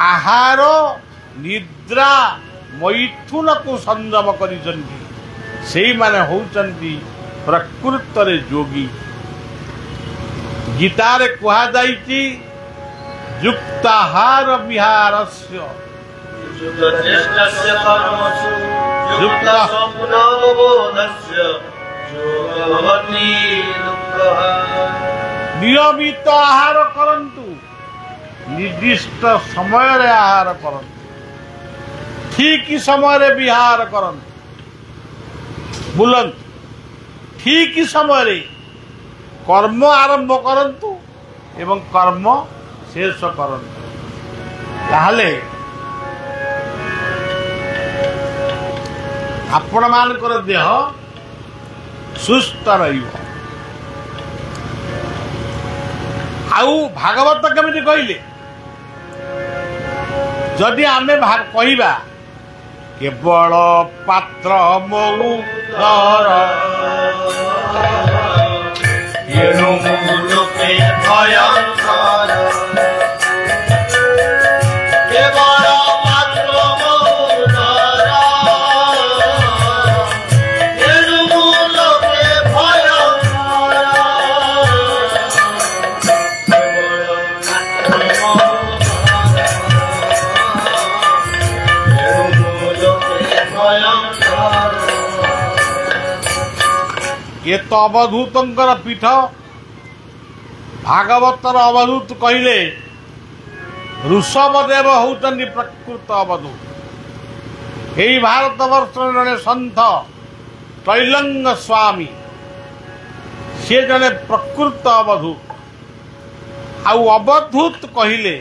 आहार निद्रा मैथुन को संयम करिसंती सेई माने होउचंती प्रकृत रे योगी गीता रे कहा जाईची युक्ताहार विहारस्य युक्तचेष्टस्य कर्मसु युक्तस्वप्नबोधस्य योगवती दुःखः नियमित आहार करंतु निर्दिष्ट समय रे आहार करंतु ठीक समय रे विहार करंतु बुलंतु ठीक समय रे कर्म आरंभ करंतु एवं कर्म शेष करंतु ताहले आपण मानकर देह सुस्थ रहिबो आउ भागवत केमिति कहले जदि आमे कहवा केवल पात्र मऊ धर येनु मुलुके भयंकर केवल पात्र मऊ धर येनु मुलुके भयंकर ये तो अवधूतर पीठ भागवतर अवधूत कहले ऋषभदेव होउचंदी प्रकृत अवधूत यही भारत वर्ष जड़े सन्थ त्रैलंग स्वामी सी जड़े प्रकृत अवधूत आउ अवधूत कहले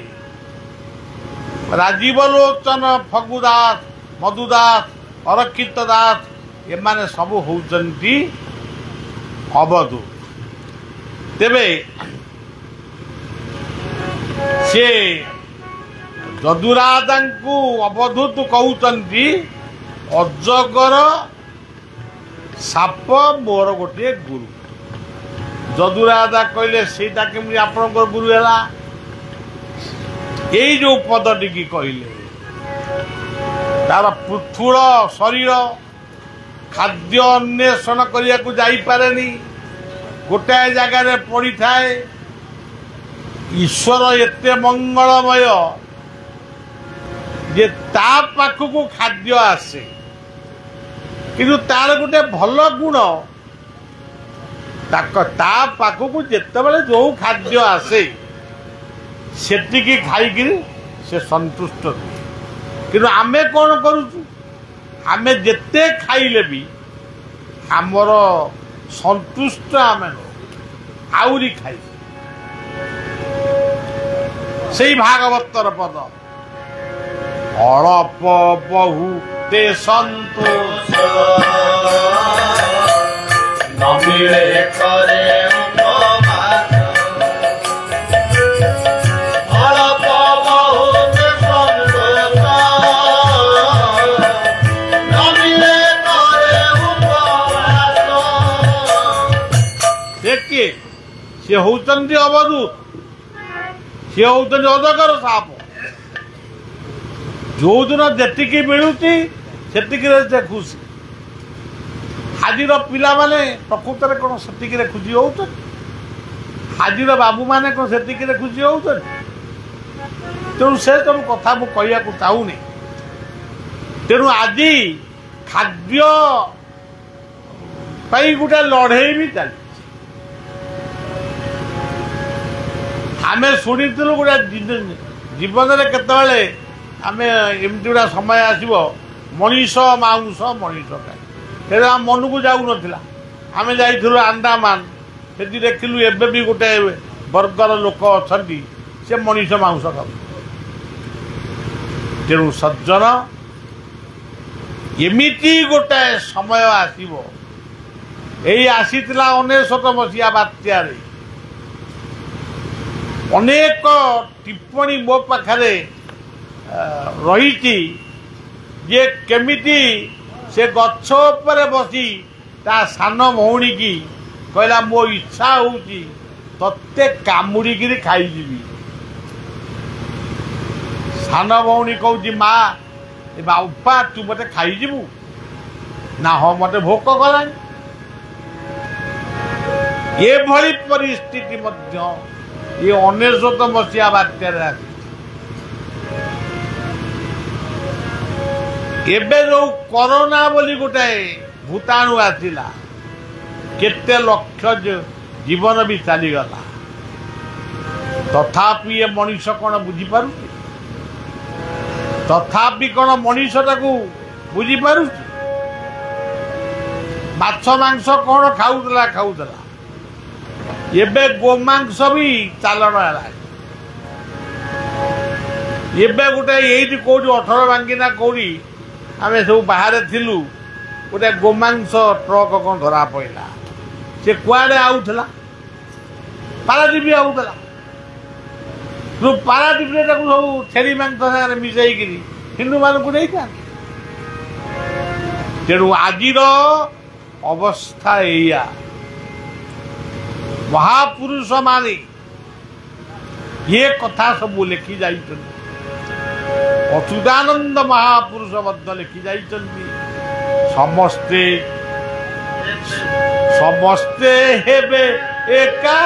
राजीव लोचन फगुदास मधुदास अरक्षित दास एमाने सबु होउचंदी अवधूत तेबे से जदुराजा को अवधूत कहउचंदी अजगर साप मोर गोटे गुरु जदुराजा कहले सेटा केमि आपनकर गुरु हैला एई जो पदटी की कहले तार पृथुल शरीर खाद्य अन्वेषण करिया को जाई पारेनी गोटाए जगार पड़ी थाए ईश्वर एते मंगलमय जे ता पाखकु खाद्य आसे किंतु तार गोटे भल गुण ता पाखकु जेतेबेले जो खाद्य आसे सेटिकी खाइकी से संतुष्ट किंतु आमे कौन करूचु आमे जेते खाइले भी आमर संतुष्ट आमे आउरी खाई ସେଇ ଭାଗବତର ପଦ ଅଳପ ବହୁତେ ସନ୍ତୋଷ ନମିଳେ କରେ ଉପବାସ ଅଳପ ବହୁତ ସନ୍ତୋଷ ନମିଳେ କରେ ଉପବାସ। ସେ କିଏ? ସେ ହଉଛନ୍ତି ଅବଧୂତ, ସେ ହଉଛନ୍ତି ଅଜଗର ସାପ। ଯୋଉଦିନ ଯେତିକି ମିଳୁଛି ସେତିକିରେ ସେ ଖୁସି। ଆଜିର ପିଲାମାନେ ପ୍ରକୃତରେ କ'ଣ ସେତିକିରେ ଖୁସି ହଉଛନ୍ତି? ଆଜିର ବାବୁମାନେ କ'ଣ ସେତିକିରେ ଖୁସି ହଉଛନ୍ତି? ତେଣୁ ସେ ସବୁ କଥା ମୁଁ କହିବାକୁ ଚାହୁଁନି। ତେଣୁ ଆଜି ଖାଦ୍ୟ ପାଇଁ ଗୋଟେ ଲଢ଼େଇ ବି ଚାଲିଛି। ଆମେ ଶୁଣିଥିଲୁ ଗୋଟେ ଜୀବନରେ କେତେବେଳେ ଆମେ ଏମିତି ଗୋଟେ ସମୟ ଆସିବ ମଣିଷ ମାଉଁସ ମଣିଷ ଖାଏ, ସେଇଟା ଆମ ମନକୁ ଯାଉନଥିଲା। ଆମେ ଯାଇଥିଲୁ ଆଣ୍ଡାମାନ, ସେଠି ଦେଖିଲୁ ଏବେ ବି ଗୋଟେ ବର୍ଗର ଲୋକ ଅଛନ୍ତି ସେ ମଣିଷ ମାଉଁସ ଖାଉ। ତେଣୁ ସଜ୍ଜନ, ଏମିତି ଗୋଟାଏ ସମୟ ଆସିବ, ଏଇ ଆସିଥିଲା 19 ମସିହା ବାତ୍ୟାରେ। ଅନେକ ଟିପ୍ପଣୀ ମୋ ପାଖରେ ରହିଛି ଯେ କେମିତି ସେ ଗଛ ଉପରେ ବସି ତା ସାନ ଭଉଣୀକି କହିଲା ମୋ ଇଚ୍ଛା ହେଉଛି ତତେ କାମୁଡ଼ିକିରି ଖାଇଯିବି। ସାନ ଭଉଣୀ କହୁଛି ମା ଏ ବାପା ତୁ ମୋତେ ଖାଇଯିବୁ ନା? ହଁ ମୋତେ ଭୋକ କଲାଣି। ଏଭଳି ପରିସ୍ଥିତି ମଧ୍ୟ ଏ 19 ମସିହା ବାତ୍ୟାରେ ଆସିଛି। ଏବେ ଯୋଉ କରୋନା ବୋଲି ଗୋଟାଏ ଭୂତାଣୁ ଆସିଲା, କେତେ ଲକ୍ଷ ଜୀବନ ବି ଚାଲିଗଲା। ତଥାପି ଏ ମଣିଷ କ'ଣ ବୁଝିପାରୁଛି? ତଥାପି କ'ଣ ମଣିଷଟାକୁ ବୁଝିପାରୁଛି? ମାଛ ମାଂସ କ'ଣ ଖାଉଥିଲା। ଏବେ ଗୋମାଂସ ବି ଚାଲଣ ହେଲା। ଏବେ ଗୋଟେ ଏଇଠି କୋଉଠି 18 ବାଙ୍କିନା କୋଉଠି ଆମେ ସବୁ ବାହାରେ ଥିଲୁ, ଗୋଟେ ଗୋମାଂସ ଟ୍ରକ୍ କ'ଣ ଧରା ପଡ଼ିଲା। ସେ କୁଆଡ଼େ ଆଉଥିଲା? ପାରାଦୀପ ଆଉଥିଲା। ପାରାଦୀପରେ ତାକୁ ସବୁ ଛେଳି ମାଂସ ସାଙ୍ଗରେ ମିଶାଇକିରି ହିନ୍ଦୁମାନଙ୍କୁ ଦେଇଥାନ୍ତି। ତେଣୁ ଆଜିର ଅବସ୍ଥା ଏଇଆ। ମହାପୁରୁଷ ମାନେ ଏ କଥା ସବୁ ଲେଖି ଯାଇଛନ୍ତି। ଅଚ୍ୟୁତାନନ୍ଦ ମହାପୁରୁଷ ମଧ୍ୟ ଲେଖି ଯାଇଛନ୍ତି। ସମସ୍ତେ ହେବେ ଏକା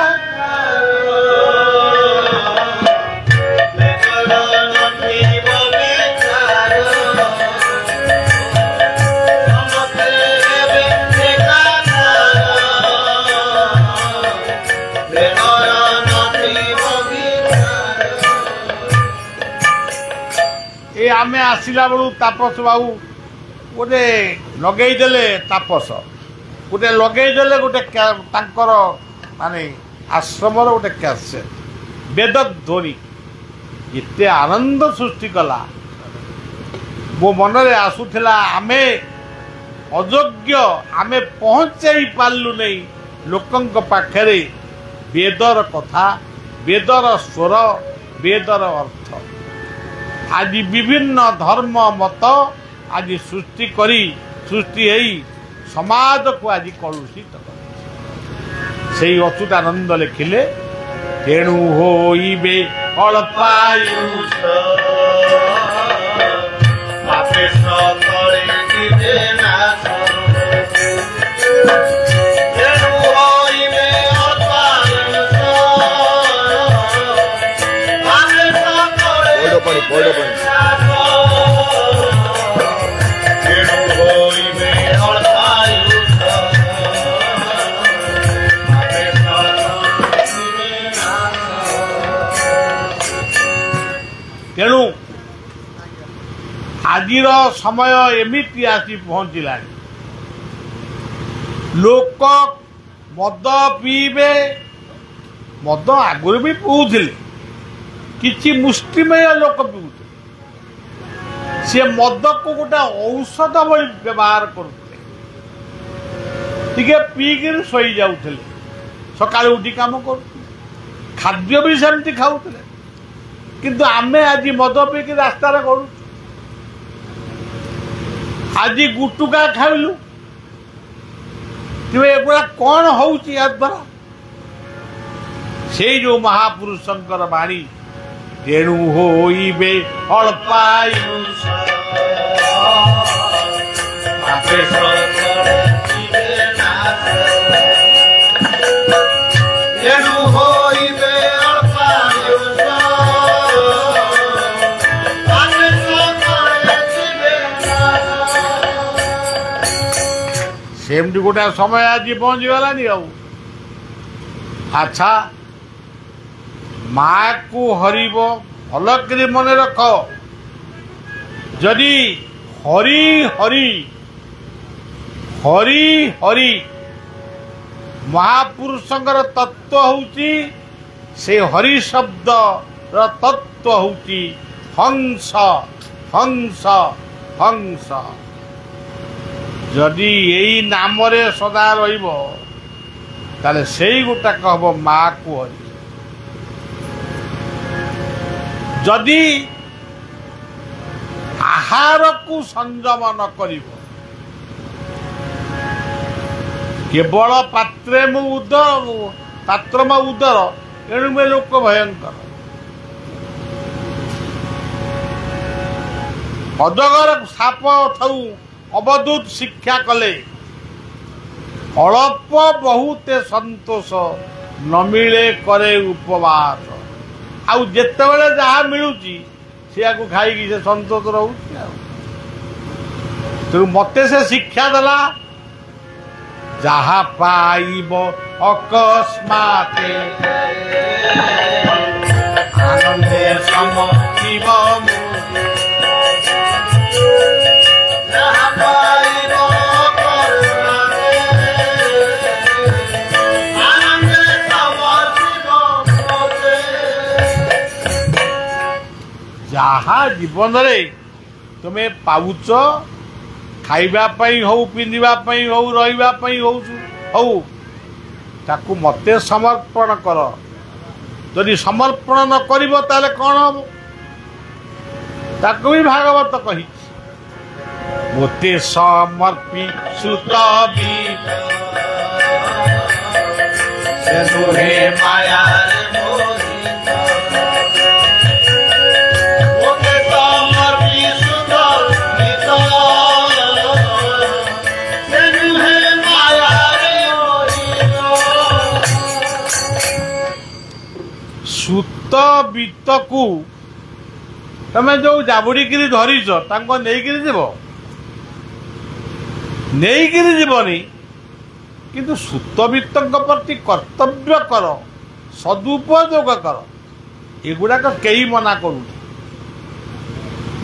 ଆମେ ଆସିଲା ବେଳୁ ତାପସ ବାବୁ ଗୋଟେ ଲଗେଇଦେଲେ, ତାପସ ଗୋଟେ ଲଗେଇଦେଲେ, ଗୋଟେ ତାଙ୍କର ମାନେ ଆଶ୍ରମର ଗୋଟେ କ୍ୟାସେଟ୍ ବେଦଧ୍ୱନି ଏତେ ଆନନ୍ଦ ସୃଷ୍ଟି କଲା। ମୋ ମନରେ ଆସୁଥିଲା ଆମେ ଅଯୋଗ୍ୟ, ଆମେ ପହଞ୍ଚାଇ ପାରିଲୁ ନାହିଁ ଲୋକଙ୍କ ପାଖରେ ବେଦର କଥା, ବେଦର ସ୍ୱର, ବେଦର ଅର୍ଥ। ଆଜି ବିଭିନ୍ନ ଧର୍ମ ମତ ଆଜି ସୃଷ୍ଟି ହେଇ ସମାଜକୁ ଆଜି କଳୁଷିତ କରି ସେଇ ଅଚ୍ୟୁତାନନ୍ଦ ଲେଖିଲେ, ତେଣୁ ହୋଇବେ ଅଳପାୟୁଷ ତେଣୁ ଆଜିର ସମୟ ଏମିତି ଆସି ପହଞ୍ଚିଲାଣି, ଲୋକ ମଦ ପିଇବେ। ମଦ ଆଗରୁ ବି ପିଉଥିଲେ, किछि मुष्टिमेय लोक पिउते सी मद को गोटे औषध भली व्यवहार करुले टिके पीकर शोई जाउथले सकाळे उठी काम कर खाद्य भी सेमती खाउथले किंतु आमे आज मद पीक रास्ता करूँ आज गुटुका खाइलु तेरे एगुड़ा कौन होउची या द्वारा से जो महापुरुषंकर बाणी तेणु होइबे अल्पायु सेमती गोटे समय आज पहुंची गलानी अच्छा माँ को हरिब भल मन रख जदि हरि हरि हरि हरि महापुरुषंकर तत्व होउची से हरि शब्द र तत्व होउची हंस हंस हंस जदि यही नाम सदा रे से गोटाक हम माँ को हरि जदि आहार को संयम न करिब केवल पात्रे मु उदर पात्र म उदर एणु में लोक भयंकर अजगर साप ठाऊ अवधूत शिक्षा कले अल्प बहुत संतोष न मिले करे उपवास आउ जेते बेले जहाँ मिलुची सिया को खाई से संतोष रोचे तेणु मते से शिक्षा देला जहाँ पाइब अकस्माते आनंदे समथिब जहाँ जीवन रे तुम्हें पाउच खाइबापी हो पिंधापी हो रही हो ताकू मते समर्पण कर जदि समर्पण न करिबो ताले कौन हम ताकू भी भागवत कही मोते समर्पी सुत माया सुत बीत को तमें जो जाबुड़ी धरीच नहीं जीवनी किंतु सुत बीत प्रति कर्तव्य कर सदुपयोग कर एगुड़ाक कई मना करू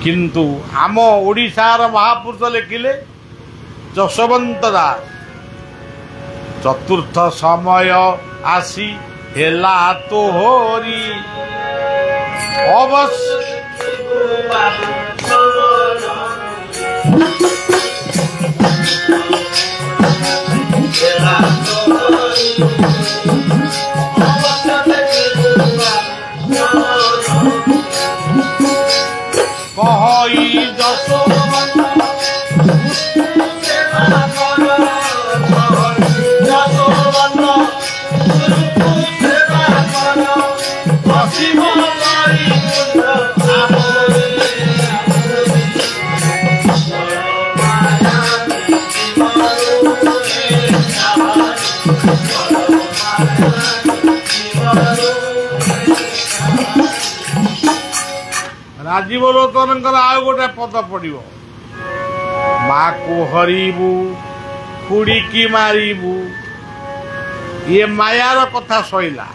किंतु आम ओडिशार महापुरुष लिखिले जशवंत दास चतुर्थ समय आसी हेला तो होरी अवश्य कही राजीव लोचन आउ गोटे पद पड़ो माँ को हरिबू खुड़ी की मारिबू ये मायार कथा सैला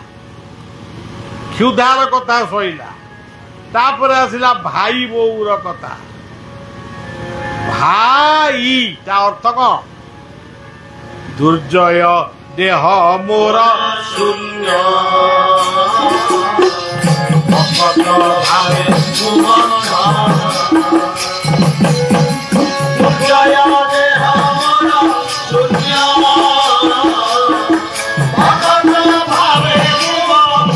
क्षुधार कथा सैला तापर आसला भाई बोर कथा भाई ता अर्थ कौन दुर्जय देह मोर शून्य ভক্ত ভাবে ভুবন জয় দেহ মন শূন্য ভক্ত ভাবে ভুবন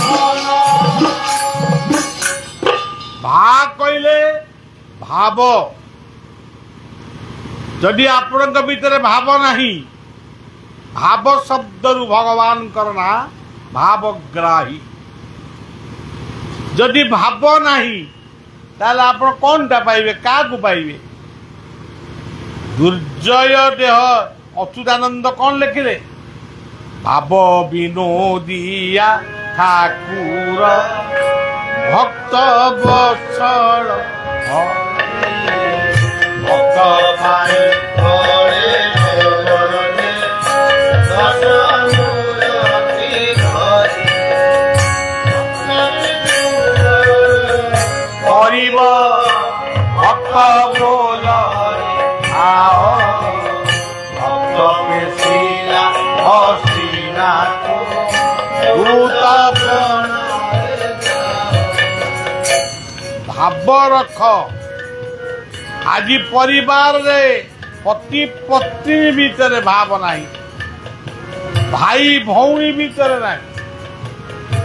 ভা কইলে ভাব যদি ଆପଣଙ୍କ ଭିତରେ ଭାବ ନାହିଁ ଭାବ ଶବ୍ଦରୁ ଭଗବାନଙ୍କର ନାଁ ଭାବଗ୍ରାହୀ ଯଦି ଭାବ ନାହିଁ ତାହେଲେ ଆପଣ କଣଟା ପାଇବେ କାହାକୁ ପାଇବେ ଦୁର୍ଜୟ ଦେହ ଅଚ୍ୟୁତାନନ୍ଦ କଣ ଲେଖିଲେ ଭାବ ବିନୋଦିଆ ଠାକୁର ଭକ୍ତ ବତ୍ସଳ ভক্ত পাই ঘরে ঘরে দশমূলতি ঘরে କରିବ ଭକ୍ତ ବୋଲ ଆଅ ভক্ত পেশিলা হসিনা ଭୂତ ଭାବ ରଖ ଆଜି ପରିବାରରେ ପତି ପତ୍ନୀ ଭିତରେ ଭାବ ନାହିଁ ଭାଇ ଭଉଣୀ ଭିତରେ ନାହିଁ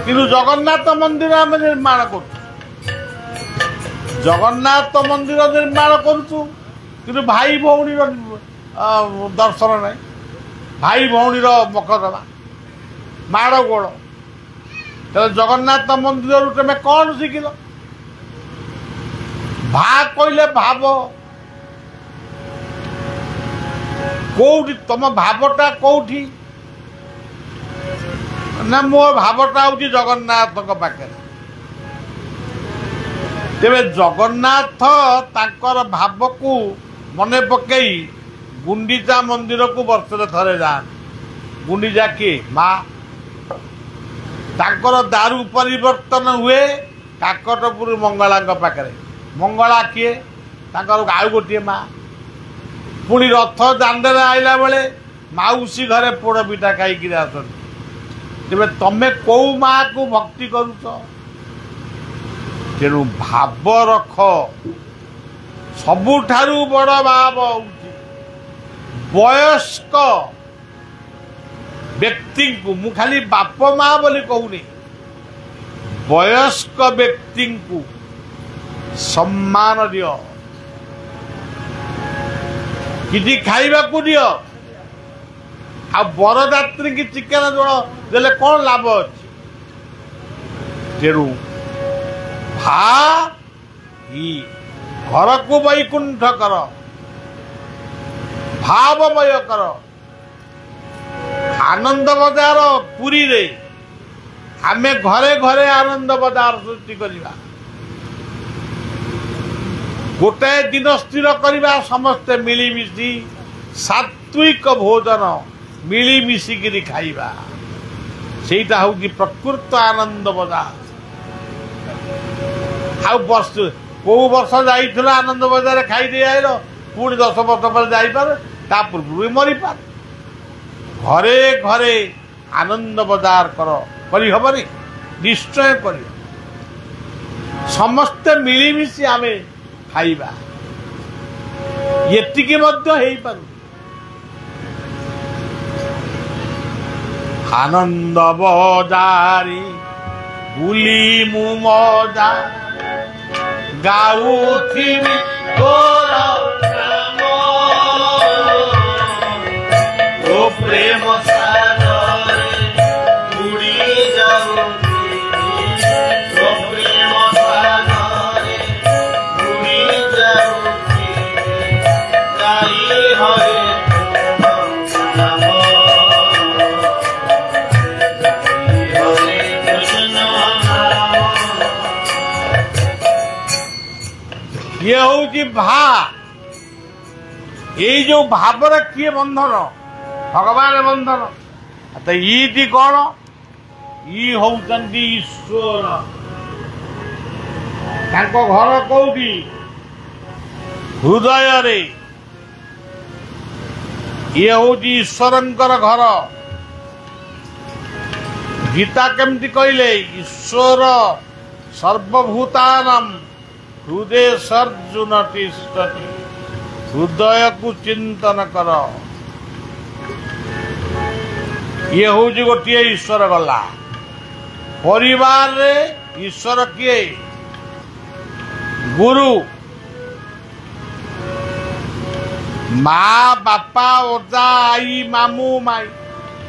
କିନ୍ତୁ ଜଗନ୍ନାଥ ମନ୍ଦିର ଆମେ ନିର୍ମାଣ କରୁଛୁ ଜଗନ୍ନାଥ ମନ୍ଦିର ନିର୍ମାଣ କରୁଛୁ କିନ୍ତୁ ଭାଇ ଭଉଣୀର ଦର୍ଶନ ନାହିଁ ଭାଇ ଭଉଣୀର ମକଦମା ମାଡ଼ ଗୋଳ ତାହେଲେ ଜଗନ୍ନାଥ ମନ୍ଦିରରୁ ତମେ କ'ଣ ଶିଖିଲ ଭା କହିଲେ ଭାବ କୋଉଠି ତମ ଭାବଟା କୋଉଠି ନା ମୋ ଭାବଟା ହଉଛି ଜଗନ୍ନାଥଙ୍କ ପାଖରେ ତେବେ ଜଗନ୍ନାଥ ତାଙ୍କର ଭାବକୁ ମନେ ପକେଇ ଗୁଣ୍ଡିଚା ମନ୍ଦିରକୁ ବର୍ଷରେ ଥରେ ଯାଆନ୍ତି ଗୁଣ୍ଡିଚା କିଏ ମା ତାଙ୍କର ଦାରୁ ପରିବର୍ତ୍ତନ ହୁଏ କାକଟପୁର ମଙ୍ଗଳାଙ୍କ ପାଖରେ ମଙ୍ଗଳା କିଏ ତାଙ୍କର ଆଉ ଗୋଟିଏ ମା ପୁଣି ରଥ ଦାଣ୍ଡରେ ଆଇଲା ବେଳେ ମାଉସୀ ଘରେ ପୋଡ଼ ପିଠା ଖାଇକିରି ଆସନ୍ତି ତେବେ ତମେ କୋଉ ମାକୁ ଭକ୍ତି କରୁଛ ତେଣୁ ଭାବ ରଖ ସବୁଠାରୁ ବଡ଼ ଭାବ ହଉଛି ବୟସ୍କ ବ୍ୟକ୍ତିଙ୍କୁ ମୁଁ ଖାଲି ବାପ ମା ବୋଲି କହୁନି ବୟସ୍କ ବ୍ୟକ୍ତିଙ୍କୁ ସମ୍ମାନ ଦିଅ କିଛି ଖାଇବାକୁ ଦିଅ ଆଉ ବରଯାତ୍ରୀ କି ଚିକେନ ଝୋଳ ଦେଲେ କ'ଣ ଲାଭ ଅଛି ତେଣୁ ଘରକୁ ବୈକୁଣ୍ଠ କର ଭାବମୟ କର ଆନନ୍ଦ ବଜାର ପୁରୀରେ ଆମେ ଘରେ ଘରେ ଆନନ୍ଦ ବଜାର ସୃଷ୍ଟି କରିବା ଗୋଟାଏ ଦିନ ସ୍ଥିର କରିବା ସମସ୍ତେ ମିଳିମିଶି ସାତ୍ବିକ ଭୋଜନ ମିଳିମିଶିକିରି ଖାଇବା ସେଇଟା ହଉଛି ପ୍ରକୃତ ଆନନ୍ଦ ବଜାର ଆଉ କୋଉ ବର୍ଷ ଯାଇଥିଲ ଆନନ୍ଦ ବଜାରରେ ଖାଇଦେଇ ଆଇଲ ପୁଣି 10 ବର୍ଷ ପରେ ଯାଇପାରେ ତା ପୂର୍ବରୁ ବି ମରିପାରେ ଘରେ ଘରେ ଆନନ୍ଦ ବଜାର କରିହବନି ନିଶ୍ଚୟ କରିବ ସମସ୍ତେ ମିଳିମିଶି ଆମେ ଖାଇବା ଏତିକି ମଧ୍ୟ ହେଇପାରୁ ଆନନ୍ଦ ବଜାରି ବୁଲି ମୁଁ ମଜା ଗାଉଥିବି তোর নাম ও প্রেম সাগরে বুড়ি যাউছি ও প্রেম সাগরে বুড়ি যাউছি গাই হরে নাম হরে কৃষ্ণ ये हूँ भा ये जो भावर किए बंधन भगवान बंधन तो ये कौन ये होउचंदी ईश्वर तांको घर कौटी हृदय रे ये हूँ ईश्वरंकर घर गीता केमती कहले ईश्वर सर्वभूतानां हृदय सर्जुन तिष्ठति हृदय को चिंतन कर ये हूँ गोटे ईश्वर गला परिवार रे ईश्वर किए गुरु माँ बापा ओजा आई मामू माई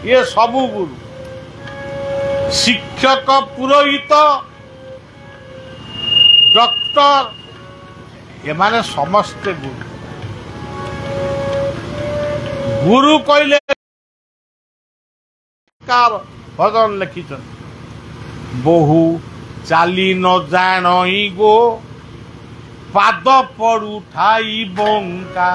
ये सबू गुरु शिक्षक पुरोहित डॉक्टर ये माने समस्ते गुरु गुरु कहले भजन लिखिछन बहु चाली न जानी गो पाद पड़ू ठाई बंका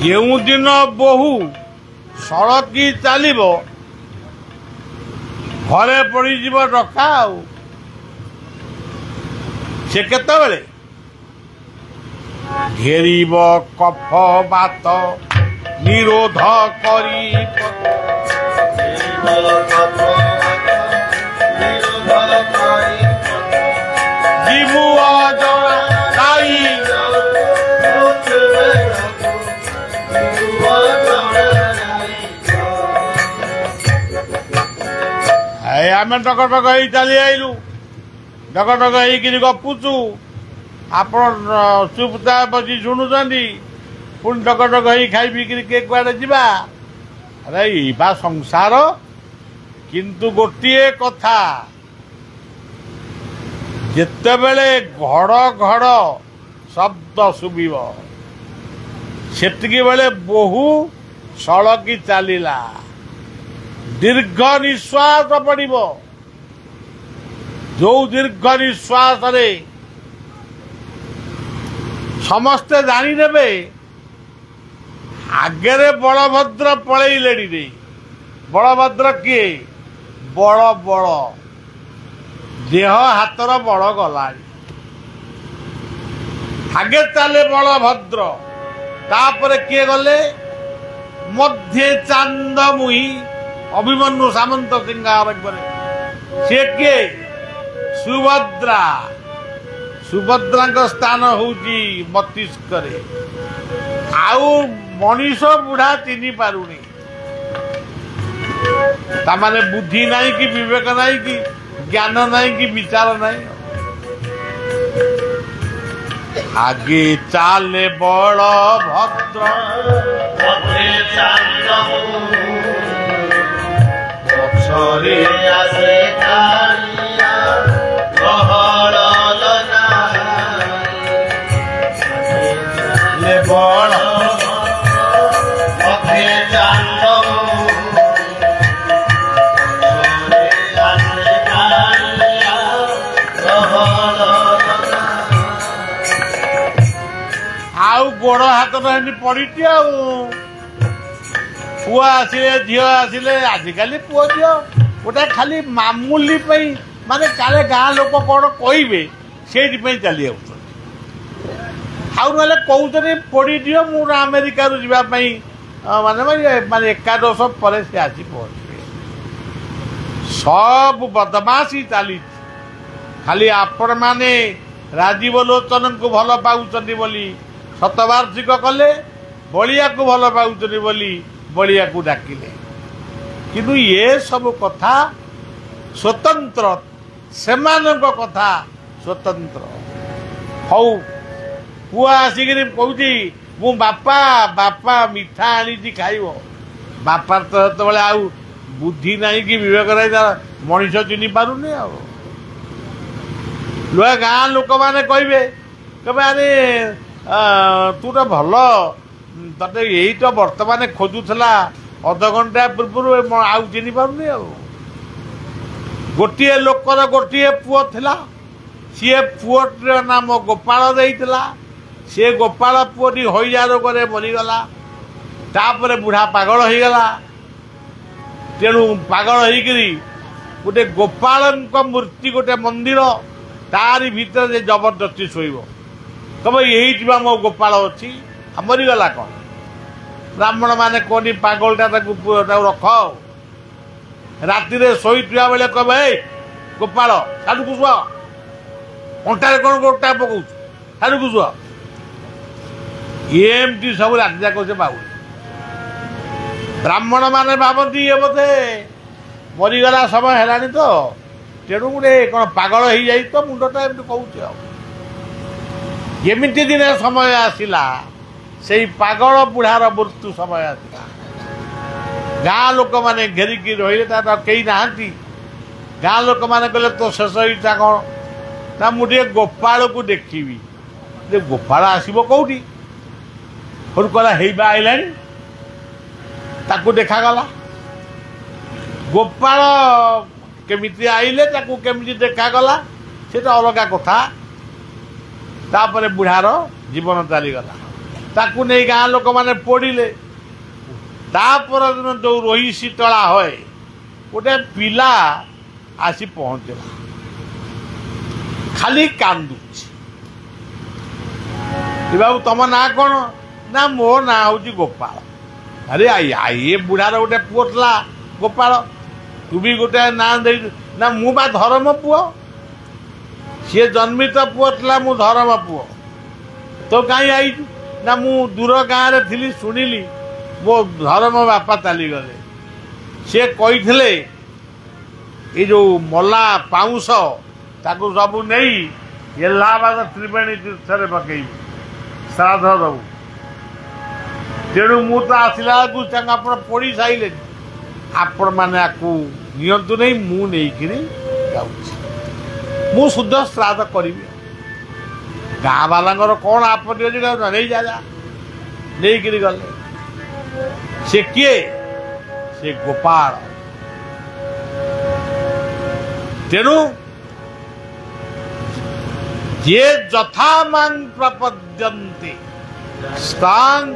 ଯେଉଁ ଦିନ ବହୁ ସଳକି ଚାଲିବ ଘରେ ପଡ଼ିଯିବ ଡକା ଆଉ ସେ କେତେବେଳେ ଘେରିବ କଫ ବାତ ନିରୋଧ କରି ଯିବୁ ଅଜଣା ଗାଈ आम टकटक हो चली आईलु टकटक होकर गपुचु आप चुपचाप बसी शुणुंट पुणी टकटक हो खाई पीकर किए कुआड़े जा अरे बा संसार किंतु गोटे कथा जितेबले घड़ घड़ शब्द शुभिब सेतिकी बेले बहु सड़की चलला दीर्घ निश्वास पड़िब जो दीर्घ निश्वास रे समस्ते जानीने आगे बलभद्र पलैले रे बलभद्र किए बड़ बड़ देह हाथर बड़ गला आगे चले बलभद्र तापर किए गले मध्य चांद मुही अभिमन्यु सामंत सिंगार सी किए सुभद्रा सुभद्रा स्थान होची मस्तिष्क आउ मनीष बुढ़ा चिनी पारुनी तामाने बुद्धि नहीं कि विवेक नहीं कि ज्ञान नहीं कि विचार नहीं आगे चाले बड़ भद्र पछरे आसे कालिया ले बड़ गोड़ हाथ पड़ी पुआ आसिले झील आसिले आजिकल पुआ झील गोटे खाली मामूली माने काले गाँ लोक कौन कहे से चली आने कहते पड़ी दियो मुझे अमेरिका जावाई माने माने एकादश पर से आसी पहुँचे सब बदमाशी चली खाली आपण मैने राजीव लोचन को भल पाँच बोली शतवार्षिक कले बलिया को भल पाँच बोली बलिया को डाकिले किंतु ये सब कथा स्वतंत्र सेमानक कथा स्वतंत्र हौ पुआ आसिक कौच मु बापा बापा मिठा आनी खाइब बापा तो जो आउ बुद्धि नहीं कि विवेक नहीं मनीष चिन्ह पारुनि लुआ गाँ लोक मैंने कहे अरे तू तो भल ते यही तो बर्तमान खोजुला अध घंटा पूर्व आउ चिन्ह पारुनि गोटे लोकर गोटे पुओ थिला सी पुओर नाम गोपाल देइतिला से गोपाल पुओटी हईजा रोग मरीगला तापर बुढ़ा पागल हो गला तेणु पागल होकरी गोटे गोपाल मूर्ति गोटे मंदिर तारी भीतर जबरदस्ती शोब कब यही मो गोपाल अच्छी मरीगला कौन ब्राह्मण माने कहनी पागलटा रख राति शोईवा बेले कह गोपाल साधु को शुआ अंटारे कौन गोटा पकाऊ साधु को शुआ एमती सब राति जाक से बाबू ब्राह्मण माने भावती ये बोधे मरीगला समय है तो तेणु गोटे कौन पागल हो जाए तो मुंडटा एमती कहूँ एमती दिन समय आसला से पागल बुढ़ार मृत्यु समय आसला गाँ लोक मैंने घेरिकी रही कई ना गाँ लोक मैंने कहले तो शेष इच्छा कौन ना मुझे गोपाल को देखी गोपाल आसब कौटी फिर कहला हेबा आईला ताकू देखागला गोपाल केमिति आइले ताकू केमिति देखागला सेटा अलगा कथा तापर बुढ़ार जीवन चलीगला ताकू नहीं गाँ लोक मैंने पोड़िले तापर दिन जो रोही शीतला है गोटे पिला आसी पहुंचला खाली कांदुची बाबू तुम ना कौन ना मो ना हूँ गोपाल अरे ये बुढ़ार गोटे पुओ था गोपाल तू भी गोटे ना दे ना मु बा धर्म पुओ सी जन्मित पुओ था मु धर्म पुओ तो कहीं आई ना मु दूर गाँव में थी शुणिली मो धर्म बापा चलीगले सी कही ये जो मला पाउंस ताकू सब नहीं इलाहाबाद त्रिवेणी तीर्थ पकई श्राद्ध दबू तेणु मु तो आसला आप पड़ी सारे आपण मैंने आपको नियंतु नहीं मु नहीं शुद्ध श्राद्ध करी गाँ वाला कौन आपत्ति अच्छी नहीं जा नहीं गले से किए से गोपाल तेणु जे जथा मां प्रपद्यन्ते स्थान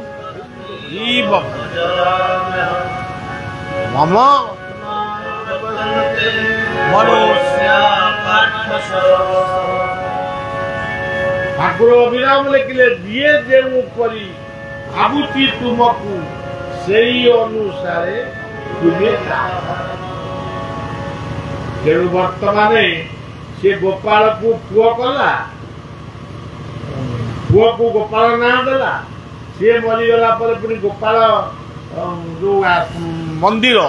मम ठाकुर अभिराम लिखिले दिए जो करी भावुची तुमको से अनुसारे तुम्हें तेणु बर्तमान से गोपाल को पुओ कला पुओ को गोपाल ना देला सी मरीगला पुणी गोपाल जो मंदिर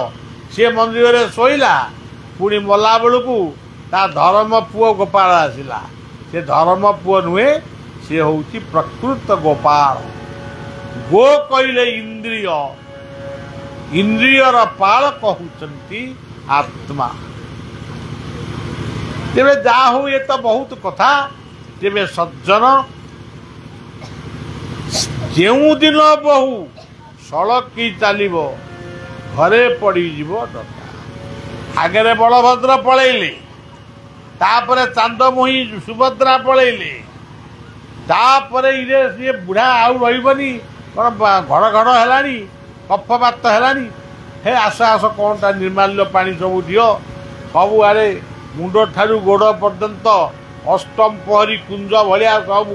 सी मंदिर में शोला पुणी मला बेलू ता धर्म पुओ गोपाल आसला से धर्म पुओ नुहे सी हूँ प्रकृत गोपाल गो कहले इंद्रिय इंद्रियर पाल कहते आत्मा तेरे जा हो ये तो बहुत कथा तेरे सज्जन जो दिन बहु सड़की चलो घरे पड़ीज डटा आगे बलभद्र पलैले तापर चांदमोही सुभद्रा पलैले तापर ये बुढ़ा आउ रही कौन घड़ घड़ है कफपात है हे आस आस कौन ता निर्माल्य पानी सब दियो सब आड़े मुंड ठारू गोड़ पर्यंत अष्टम पहरी कुंज भाया सब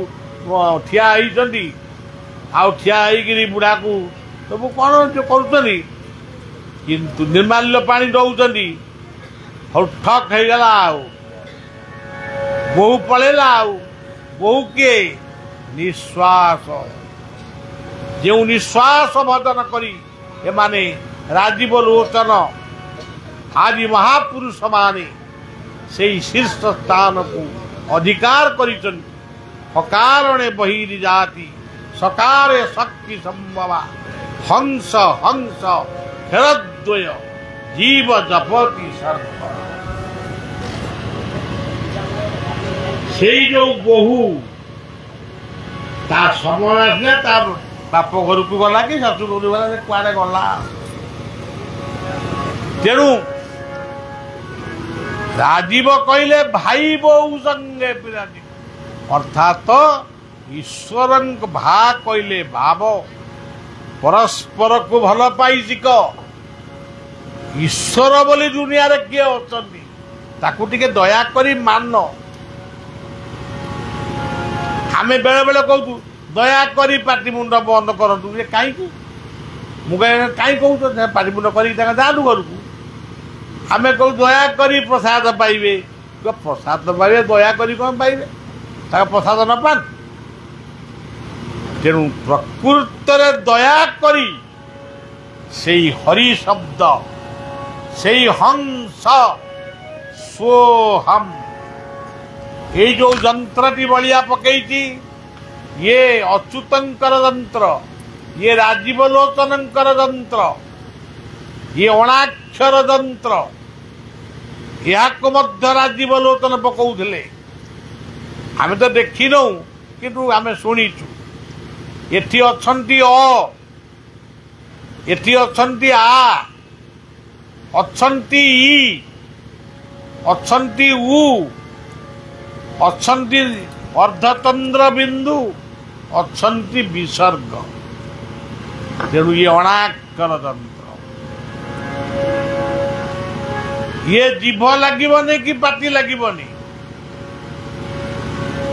ठिया होती ठिया होकर बुढ़ा को सब कौन कर किंतु निर्माल्य पानी दौरान ठक हो गला बहु पलैला बहु किए निश्वास जो निश्वास भजन करी एमाने राजीव लोचन आज महापुरुष माने से शीर्ष स्थान को अधिकार करिछन हकारणे बहिरी जाति सकारे शक्ति संभवा हंस हंस खेरद्वय जीव जपति सर्व से जो बहु ता समय आसला ता बाप घर को गला कि शाशु घर गला कुआड़े गला तेणु राजीव कहले भाई बोऊ संगे विराजिब अर्थात ईश्वर भा कहले भाव परस्पर को भल पाई शिख ईश्वर बोली दुनिया रे किए अछंती ताकू टिके दया करी मान आमे बेले बेले कहू दया करी पाटी मुंड बंद करतु ये कहीं मुझे कहीं कहूँ पाटी मुंड कर जातु घर को आमे कहू दया करी प्रसाद पाइबे प्रसाद पाइबे दया करी कौन पाइबे प्रसाद न पान तेणु प्रकृत दया करी से हरि शब्द से हंस सोहम ये जो जंत्रटी बलिया पकई ये अच्युतंकर जंत्र ये राजीव लोचनंकर जंत्र ये अणाक्षर जंत्र या राजीव लोचन पकाउले आमे तो देखिनु किंतु आमे शुणीचु एठी अछंती एठी अछंती आ अछंती ई अछंती उ अछंती अर्धतंद्र बिंदु अछंती विसर्ग तेणु ये अणाक्षर तंत्र ये जीभ लगिबनी कि पाटी लगिबनी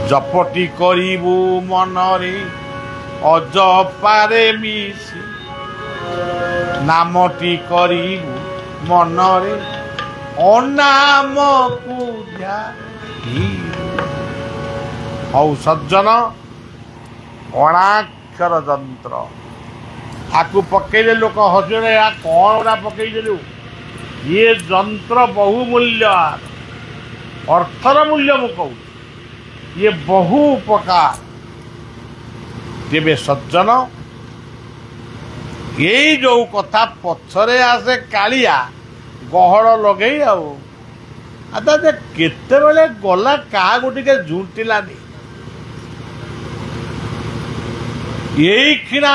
जपटी करिबु मनरे अजपारे मिसी नामटी करिबु मनरे अनाम पूजा हौ सज्जन अणाक्षर जंत्र आकु पकईले लोक हसुरे या कौन गुड़ा पकईदेलु ये जंत्र बहुमूल्य अर्थर मूल्य मु कहूँ ये बहु उपकार तेबे सज्जन यही जो कथा पछरे आसे कालिया गहड़ लगे आता केते बेले गला क्या गोटे झुंटिलानी यही खिना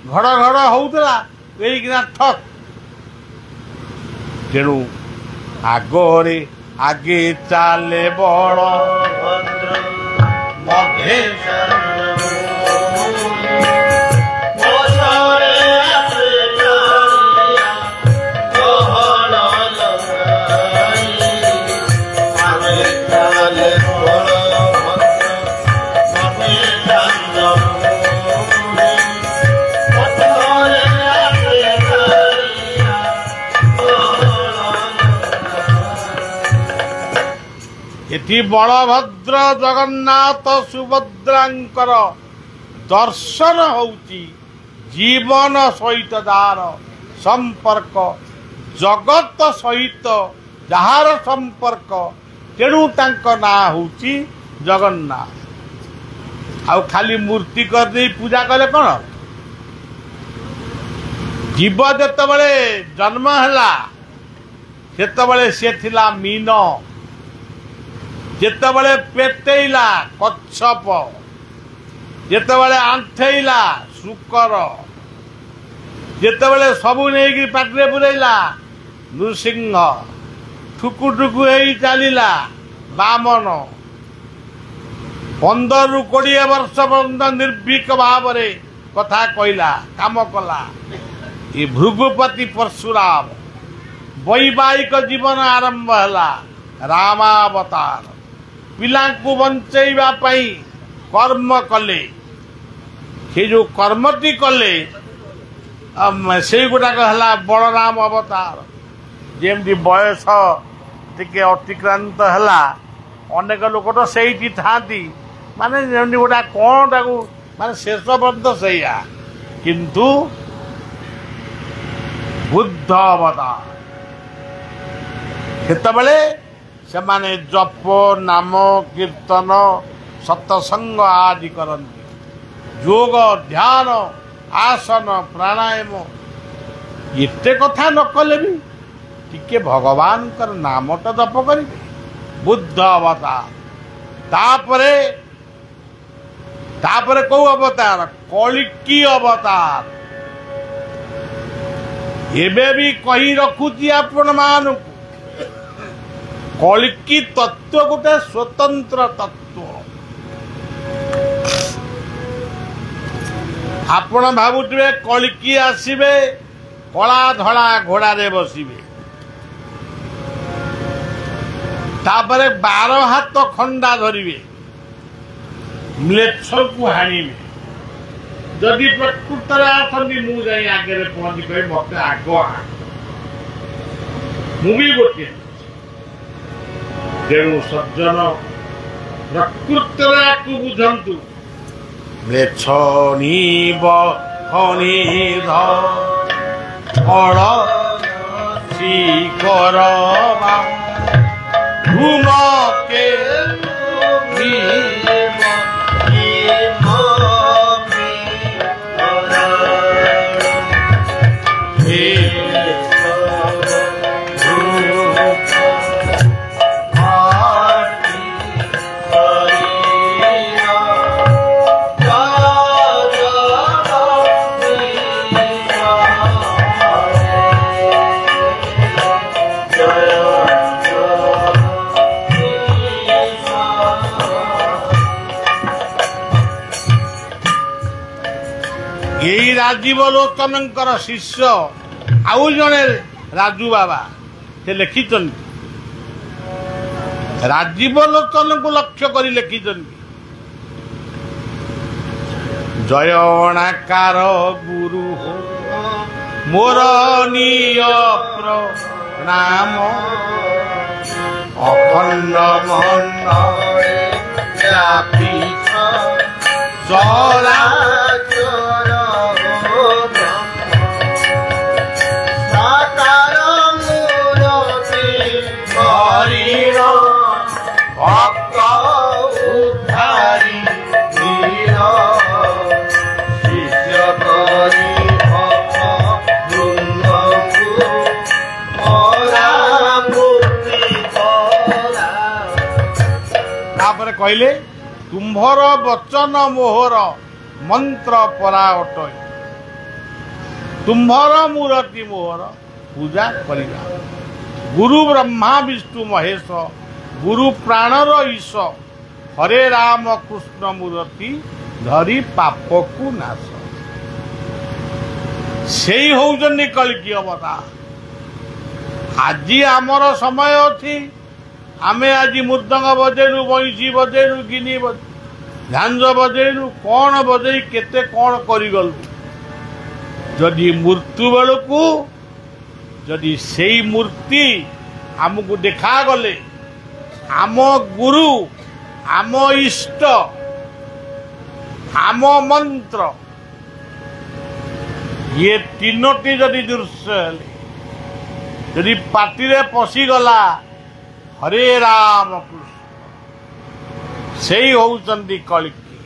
घड़ घड़ होउतला यही खिना ठक तेणु आगे आगे चाले बड़ इति बलभद्र जगन्नाथ सुभद्रांकर दर्शन होउची जीवन सहित जार संपर्क जगत सहित जार संपर्क तेणु तांक ना होउची जगन्नाथ आउ खाली मूर्ति कर दे पूजा कले कौन जीव जेतबेले जन्म हैला सेतबेले से थिला मीन जेतबेले पेटेइला कच्छप जेतबेले आंठेइला शुकर जेतबेले सबु नेकी पाटरे पुरैला नृसिंह ठुकु ठुकु हेई चलिला बामन 15 ରୁ 20 वर्ष पर्यंत निर्भीक भाव रे कथा कहला काम कला ये भृगुपति परशुराम वैवाहिक जीवन आरंभ हैला रामावतार पिलांकु बंचैबा पई कर्म कले से जो कर्मटी कले से गुटा है बलराम अवतार जेमती बयस टिके अतिक्रांत है अनेक लोक तो से था माने जमी गोटा कौन ताकू माने शेष पर्यंत से किंतु बुद्ध अवतार सेतबेले से माने जप नाम कीर्तन सत्संग आदि करती योग ध्यान आसन प्राणायाम एते कथा न कले भी टिके भगवान कर नाम तो जप करेंगे बुद्ध अवतार तापरे तापरे कौ अवतार कलिकी अवतार एबे भी कही रखुची आपण मान कलिकी तत्व गोटे स्वतंत्र तत्व। आपण भावुवे कलिकी आसबे कला धड़ा घोड़े बसबे तापरे 12 हाथ खंडा धरिवे म्लेच्छ को हाणिबे। जदि प्रकृत आसती मुझे आगे पहुंची कह मत आग मुझे गोटे तेणु सज्जन प्रकृत बुझंतु म्लेच्छ फल शिखर घूम के यही राजीव लोचन शिष्य आउ जड़े राजू बाबा से लिखिं राजीव लोचन को लक्ष्य कर लिखिं जयणाकार गुरु हो मोर निय प्रणाम अखंड मन जरा कहले तुम्भर वचन मोहर मंत्र परा अट तुम्भर मूर्ति मोहर पूजा करिया गुरु ब्रह्मा विष्णु महेश गुरु प्राणर ईश हरे राम कृष्ण मूर्ति धरी पाप को नाश से होउजनी कलिकी अवतार। आज आमर समय अच्छी आमे आज मृदंग बजेलु बंशी बजेलु गिनी झांझ बजेलु कौन बजे केते कौन करिगलु जदि मृत्यु बेलू जदि से मूर्ति आमको देखा गले आम गुरु आम इष्ट आम मंत्र ये तीनोटी जदि दृश्य जदि पाटिरे पशिगला हरे राम कृष्ण से होउचंदी कलिकी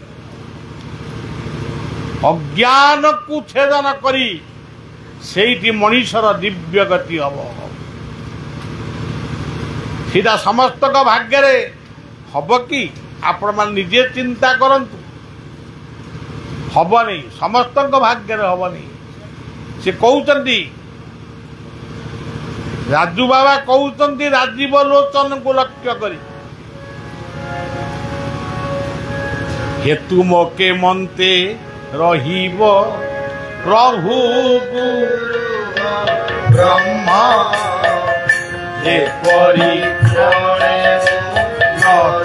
अज्ञान को छेदन करी सेठी मनीषर दिव्य गति हम सीधा समस्त भाग्य हम कि आपण मान निजे चिंता करंतु हम नहीं समस्त भाग्य हम नहीं से कहते राजू बाबा कहते राजीव लोचन को लक्ष्य करी हेतु मोके मनते रहिब प्रभु ब्रह्मा जे परी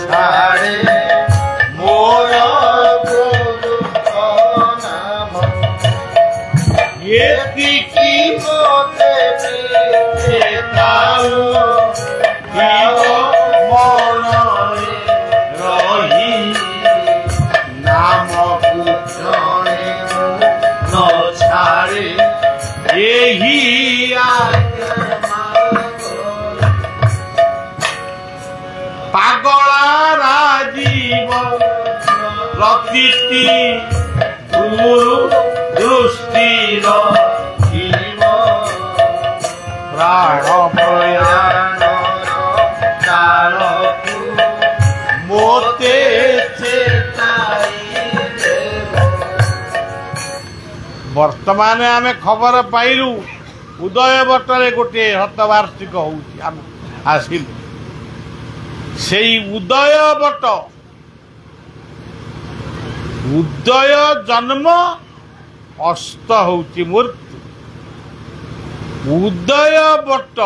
छाड़े मोर ये की मोते रही नाम न छाड़े यही पागला राजीव प्रकृति गुरु दृष्टिर प्राण प्रयाण मोते वर्तमान आमे खबर पाइलु उदय बटरे गोटे हतवार्षिक होउछि आसिलु সেই উদয় বট উদୟ ଜନ୍ମ ଅସ୍ତ ହଉଛି ମୃତ୍ୟୁ। ଉଦୟ ବଟ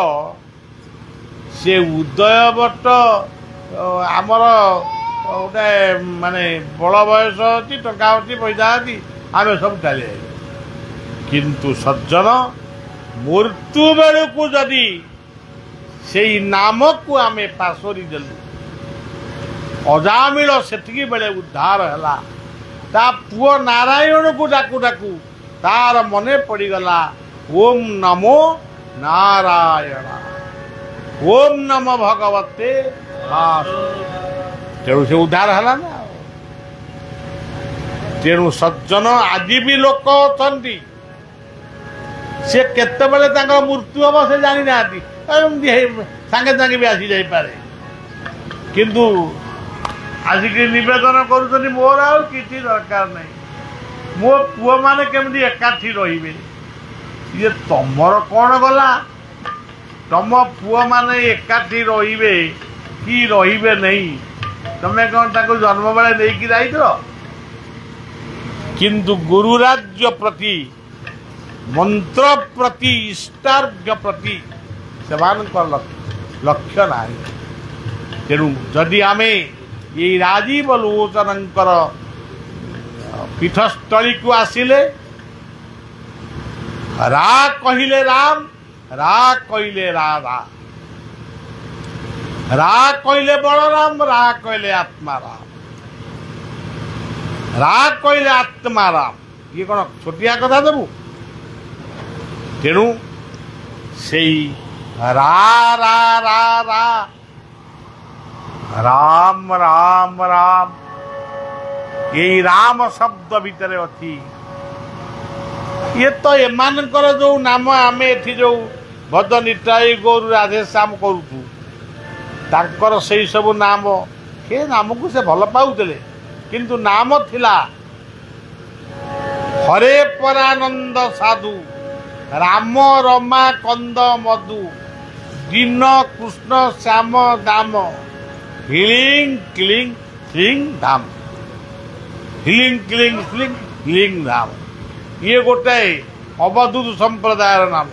ସେ ଉଦୟ ବଟ ଆମର ଗୋଟେ ମାନେ ବଳ ବୟସ ଅଛି, ଟଙ୍କା ଅଛି, ପଇସା ଅଛି, ଆମେ ସବୁ ଚାଲି ଯାଇଛୁ। କିନ୍ତୁ ସଜ୍ଜନ ମୃତ୍ୟୁ ବେଳକୁ ଯଦି ସେଇ ନାମକୁ ଆମେ ପାଶୋରି ଦେଲୁ, ଅଜାମିଳ ସେତିକି ବେଳେ ଉଦ୍ଧାର ହେଲା। ତା ପୁଅ ନାରାୟଣକୁ ଡାକୁ ଡାକୁ ତାର ମନେ ପଡ଼ିଗଲା ଓମ୍ ନମୋ ନାରାୟଣ, ଓମ୍ ନମ ଭଗବତେ ତେଣୁ ସେ ଉଦ୍ଧାର ହେଲା ନା। ତେଣୁ ସଜ୍ଜନ ଆଜି ବି ଲୋକ ଅଛନ୍ତି, ସେ କେତେବେଳେ ତାଙ୍କର ମୃତ୍ୟୁ ହବ ସେ ଜାଣିନାହାନ୍ତି, ସାଙ୍ଗେ ସାଙ୍ଗେ ବି ଆସି ଯାଇପାରେ। କିନ୍ତୁ ଆସିକି ନିବେଦନ କରୁଛନ୍ତି ମୋର ଆଉ କିଛି ଦରକାର ନାହିଁ, ମୋ ପୁଅମାନେ କେମିତି ଏକାଠି ରହିବେ। ଇଏ ତମର କ'ଣ ଗଲା? ତମ ପୁଅମାନେ ଏକାଠି ରହିବେ କି ରହିବେ ନାହିଁ, ତମେ କ'ଣ ତାଙ୍କୁ ଜନ୍ମ ବେଳେ ନେଇକି ଯାଇଥିଲ? କିନ୍ତୁ ଗୁରୁ ରାଜ୍ୟ ପ୍ରତି, ମନ୍ତ୍ର ପ୍ରତି, ଇଷ୍ଟାର୍ଘ୍ୟ ପ୍ରତି ସେମାନଙ୍କର ଲକ୍ଷ୍ୟ ନାହିଁ। ତେଣୁ ଯଦି ଆମେ ଏଇ ରାଜୀବ ଲୋଚନଙ୍କର ପୀଠସ୍ଥଳୀକୁ ଆସିଲେ, ରା କହିଲେ ରାମ, ରା କହିଲେ ରାଧା, ରା କହିଲେ ବଳରାମ, ରା କହିଲେ ଆତ୍ମାରାମ, ରା କହିଲେ ଆତ୍ମାରାମ। ଇଏ କ'ଣ ଛୋଟିଆ କଥା ଦେବୁ? ତେଣୁ ସେଇ ରା ରା ରା ରା ରାମ ରାମ ରାମ, ଏଇ ରାମ ଶବ୍ଦ ଭିତରେ ଅଛି। ଇଏ ତ ଏମାନଙ୍କର ଯୋଉ ନାମ ଆମେ ଏଠି ଯୋଉ ଭଜ ନିତାଇ ଗୌର ରାଧେଶ୍ୟାମ କରୁଛୁ, ତାଙ୍କର ସେଇ ସବୁ ନାମ, ସେ ନାମକୁ ସେ ଭଲ ପାଉଥିଲେ। କିନ୍ତୁ ନାମ ଥିଲା ହରେ ପରାନନ୍ଦ ସାଧୁ, ରାମ ରମା କନ୍ଦ ମଧୁ, ଦୀନ କୃଷ୍ଣ ଶ୍ୟାମ ଦାମ, ହିଲିଂ କ୍ଲିଂ ଶ୍ଲିଂ ଧାମ, ହିଲିଂ କ୍ଲିଂ ଶ୍ଲିଂ ହିଲିଂ ଧାମ। ଇଏ ଗୋଟାଏ ଅବଧୂତ ସମ୍ପ୍ରଦାୟର ନାମ।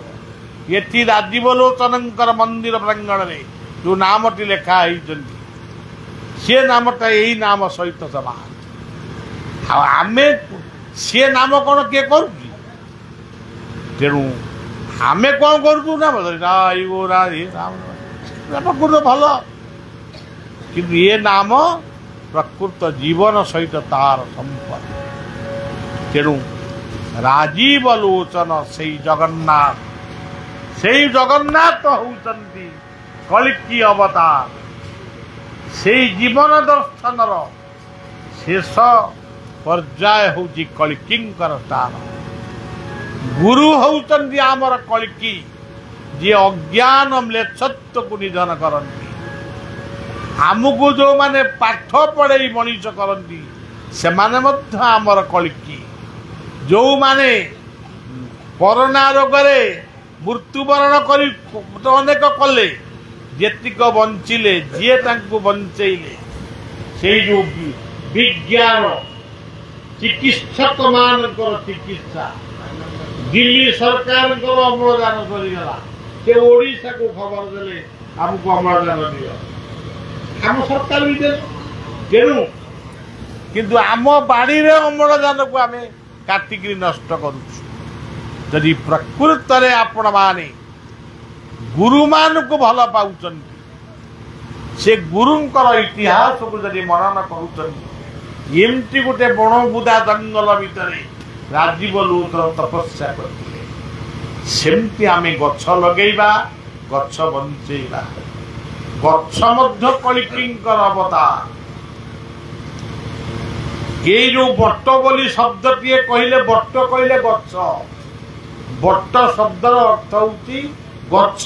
ଏଠି ରାଜୀବ ଲୋଚନଙ୍କର ମନ୍ଦିର ପ୍ରାଙ୍ଗଣରେ ଯୋଉ ନାମଟି ଲେଖା ହେଇଛନ୍ତି, ସେ ନାମଟା ଏଇ ନାମ ସହିତ ସମାନ। ଆଉ ଆମେ ସେ ନାମ କ'ଣ କିଏ କରୁଛି? ତେଣୁ ଆମେ କ'ଣ କରୁଛୁ? ନାମ ପ୍ରକୃତ ଭଲ, କିନ୍ତୁ ଏ ନାମ ପ୍ରକୃତ ଜୀବନ ସହିତ ତାର ସମ୍ପର୍କ। ତେଣୁ ରାଜୀବ ଲୋଚନ ସେଇ ଜଗନ୍ନାଥ, ସେଇ ଜଗନ୍ନାଥ ହଉଛନ୍ତି କଳିକି ଅବତାର। ସେଇ ଜୀବନ ଦର୍ଶନର ଶେଷ ପର୍ଯ୍ୟାୟ ହେଉଛି କଳିକିଙ୍କର ସ୍ଥାନ। ଗୁରୁ ହଉଛନ୍ତି ଆମର କଳିକି, ଯିଏ ଅଜ୍ଞାନ ମ୍ଲେଚ୍ଛତ୍ୱକୁ ନିଧନ କରନ୍ତି। ଆମକୁ ଯେଉଁମାନେ ପାଠ ପଢ଼େଇ ମଣିଷ କରନ୍ତି, ସେମାନେ ମଧ୍ୟ ଆମର କଳିକି। ଯେଉଁମାନେ କରୋନା ରୋଗରେ ମୃତ୍ୟୁବରଣ କରି ଅନେକ କଲେ, ଯେତିକ ବଞ୍ଚିଲେ, ଯିଏ ତାଙ୍କୁ ବଞ୍ଚେଇଲେ, ସେଇ ଯେଉଁ ବିଜ୍ଞାନ ଚିକିତ୍ସକ ମାନଙ୍କର ଚିକିତ୍ସା, ଦିଲ୍ଲୀ ସରକାରଙ୍କର ଅମ୍ଳଜାନ ସରିଗଲା, ସେ ଓଡ଼ିଶାକୁ ଖବର ଦେଲେ ଆମକୁ ଅମ୍ଳଜାନ ଦିଅ, ଆମ ସରକାର ବି ଦେଲେ। ତେଣୁ କିନ୍ତୁ ଆମ ବାଡ଼ିରେ ଅମ୍ଳଜାନକୁ ଆମେ କାଟିକିରି ନଷ୍ଟ କରୁଛୁ। ଯଦି ପ୍ରକୃତରେ ଆପଣମାନେ ଗୁରୁମାନଙ୍କୁ ଭଲ ପାଉଛନ୍ତି, ସେ ଗୁରୁଙ୍କର ଇତିହାସକୁ ଯଦି ମନନ କରୁଛନ୍ତି, ଏମିତି ଗୋଟେ ବଣ ବୁଦା ଜଙ୍ଗଲ ଭିତରେ ରାଜୀବ ଲୋଚନ ତପସ୍ୟା କରିଥିଲେ, ସେମିତି ଆମେ ଗଛ ଲଗେଇବା, ଗଛ ବଞ୍ଚେଇବା। ଗଛ ମଧ୍ୟ କଳିକିଙ୍କର ଅବତାର। ଏଇ ଯୋଉ ବଟ ବୋଲି ଶବ୍ଦଟିଏ କହିଲେ, ବଟ କହିଲେ ଗଛ। ବଟ ଶବ୍ଦର ଅର୍ଥ ହଉଛି ଗଛ।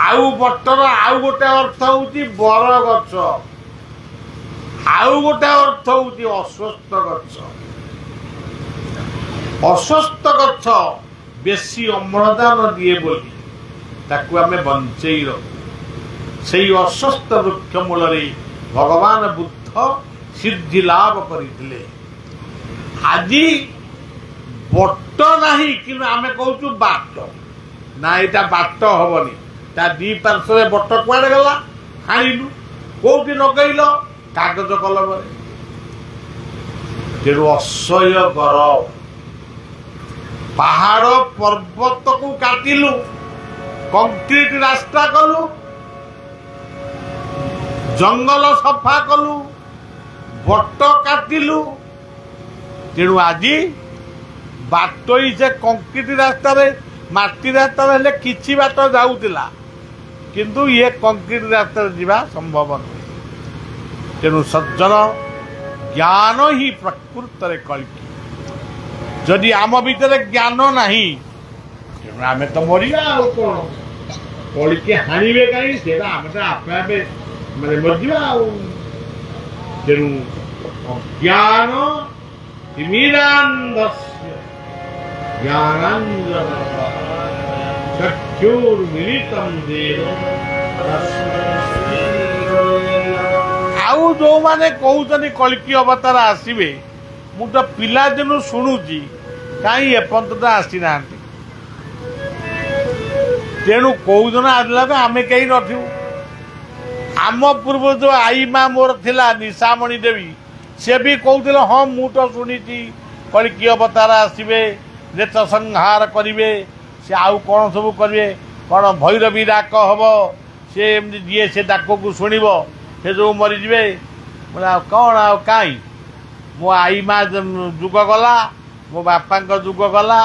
ଆଉ ବଟର ଆଉ ଗୋଟେ ଅର୍ଥ ହଉଛି ବର ଗଛ, ଆଉ ଗୋଟେ ଅର୍ଥ ହଉଛି ଅଶ୍ୱସ୍ଥ ଗଛ। ଅଶ୍ୱସ୍ଥ ଗଛ ବେଶୀ ଅମ୍ଳଜାନ ଦିଏ ବୋଲି ତାକୁ ଆମେ ବଞ୍ଚେଇ ରଖୁ। सेई अश्वत्थ वृक्ष मूल भगवान बुद्ध सिद्धि लाभ करते। आज बट नहीं कि आम कहूँ बाट ना यहाँ बाट हेनी ता दी पार्श्व बट कुआड़े गला हाणिलु कौटी लगेल कागज कलम तेणु असह्य गरम पहाड़ पर्वत को काटिलु कंक्रीट रास्ता कलु जंगल सफा कलु बट काटिलु तेणु आज बाट ही से कंक्रीट रास्ता माटी रास्ता हेले किछि बाट जाउतिला किंतु ये कंक्रीट रास्ता जीवा संभव नहीं। तेणु सज्जन ज्ञान ही प्रकृत रे कल्की जदि आम भीतर ज्ञान नहीं तेणु आम तो मरिया कौन कल्की हाणवे कहीं से आम तो आपे आपे मैंने मरजा तेणु ज्ञान तिमिरान्धस्य ज्ञानांजन चक्षुर्मिलितं येन आउ जो माने कहउछनी कल्की अवतार आसीबे मु तो पिला दिनु सुनुची काई एपंत तो आसी नांती तेणु कौजन आदला आमे कहीं नथिउ आम पूर्व जो आई माँ मोर थिला निशामणि देवी से भी कहते हाँ मु तो शुणी कल्की अवतार आसवे नेत संहार करेंगे से आउ कौन सब करेंगे कौन भैरवी डाक हम से जी से डाक को शुणव से जो मरीजे बोला कौन आ कहीं मो आई माँ जुग गला मो बापा जुग गला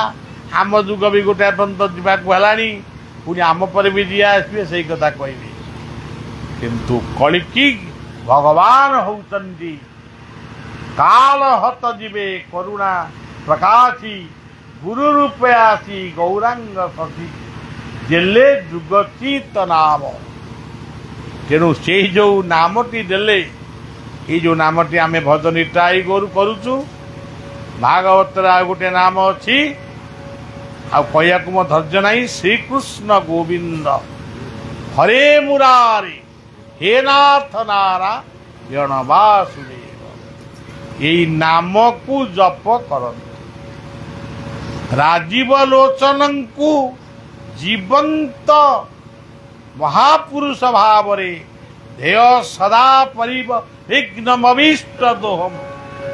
आम जुग भी गोटे पर्यटन जावानी पुणी आम पर भी जी आसवे से कथा कह किंतु कल्की भगवान होउचंदी काल हत जीवे करुणा प्रकाशी गुरु रूपे आसी गौरांग सती देले जुगचित नाम तेणु से जो नामटी देले ये जो नामटी आम भजन ट्राई करुचु भागवत गोटे नाम अच्छी आ कहया मो धैर्य नहीं श्रीकृष्ण गोविंद हरे मुरारी हे नाथ नारायण वासुदेव यही नाम को जप कर राजीव लोचन को जीवंत महापुरुष भाव ध्येय सदा परिविघ्नमभीष्ट दोहम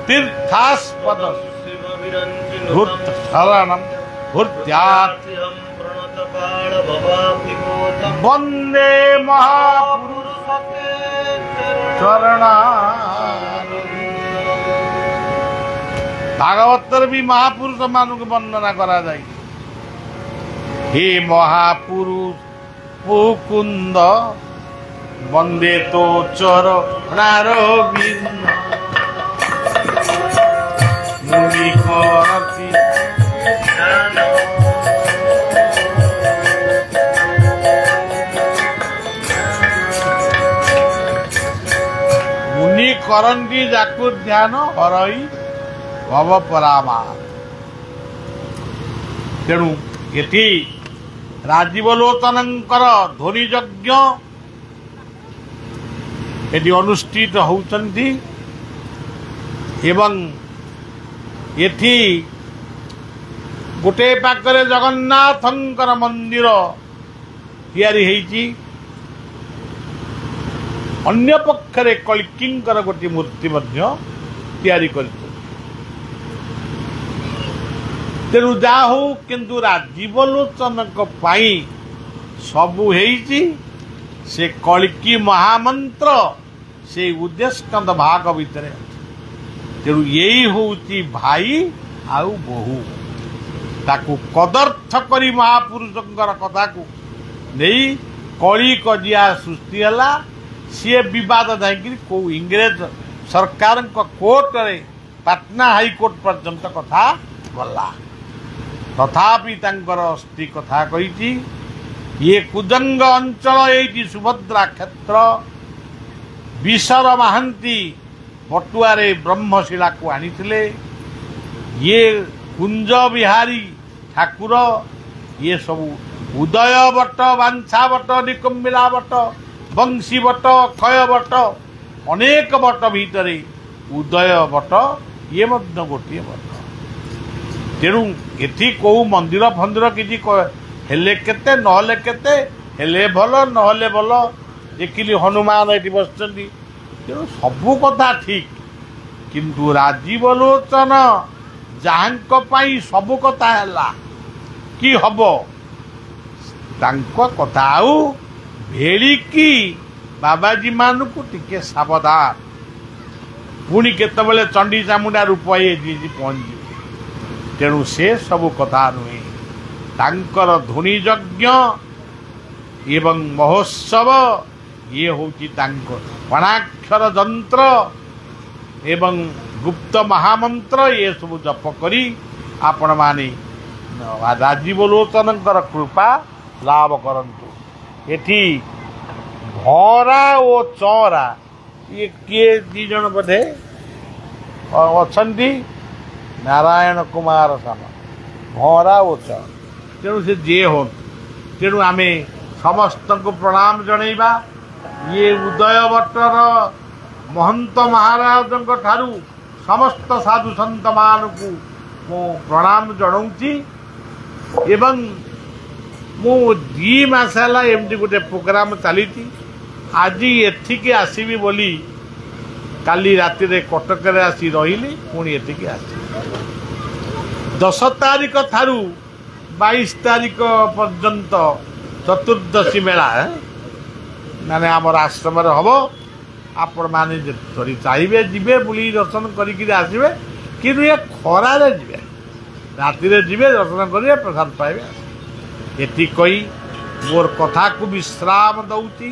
तीर्थास्पद शरणम वंदे महापुरुष चरणा भागवतर भी महापुरुष मान को वर्णना करा जाए हे महापुरुष मुकुंद वंदे तो चरणारविंद मुनि करति मुनि करंती जाकु ध्यान हरई भव परामा तेणु ये राजीव लोचनंकर ध्वनि यज्ञ ये अनुष्ठित होउचंती एवं ये गोटे पाखरे जगन्नाथंकर मंदिर तैयारी होईची अन्य पक्षरे कल्कींकर गोटे मूर्ति मध्य तैयारी कर तेणु जा हो किंतु राजीव लोचन सबू से कल्की महामंत्र से उद्देश्य भाग भितर तेणु यही हूँ भाई आउ बहु ताकू कदर्थ करी महापुरुषंकर कथा को नहीं कली कजिया सृष्टि है सी बद जाकि कौ इंग्रेज सरकार कोर्ट रे पाटना हाईकोर्ट पर्यंत कथा गला तथापि स्त्री कथा कही ये कुजंग अंचल ये सुभद्रा क्षेत्र विशर महांती पटुआरे ब्रह्मशिला को आनी ये कुंज बिहारी ठाकुर ये सब उदय बट बांछा बट निकुंबिला बट बंशी बट क्षय बट अनेक बट भितर उदय बट ये गोटे बट तेणु एठी कौ मंदिर फंदिर किसी हेले केते नहले केते हेले भल नहले भल देखिली हनुमान ये बस तेणु सबू कथा ठीक किंतु राजीव लोचन जहाँ सबू कथा है कि हम कथा आउ भेड़िकी बाबाजी मान को टिके सावधान पुणी केतबेले चंडी चामुंडा रूप पहुंच तेणु से सबू कथा नुहे तांकर धुनी यज्ञ एवं महोत्सव ये होची पणाक्षर जंत्र एवं गुप्त महामंत्र ये सब जप करी आपण माने राजीव लोचन कृपा लाभ करंतु। एठी भरा ओ चौरा ये किए दी जन बोधे अच्छी नारायण कुमार सान भरा ओ चौरा तेणु से जे हो तेणु आम समस्त को प्रणाम जनइबा ये उदय बटर महंत महाराज ठारू समस्त साधु संत मान को मो प्रणाम जनाऊँगी एवं मु 2 मास है एमती गोटे प्रोग्राम चली आज एठिके आसबि बोली काली राति रे कटक रे आसी रही पुणी एठिके आसी 10 तारिख ठारू 22 तारिख पर्यंत चतुर्दशी मेला माने आमर आश्रम हम आपण मैंने चाहिए जीवे बुली दर्शन करके आसबे कि ये खरारे जीवे राति जीवे दर्शन करेंगे प्रसाद पाइबे एति कही मोर कथा को विश्राम दौची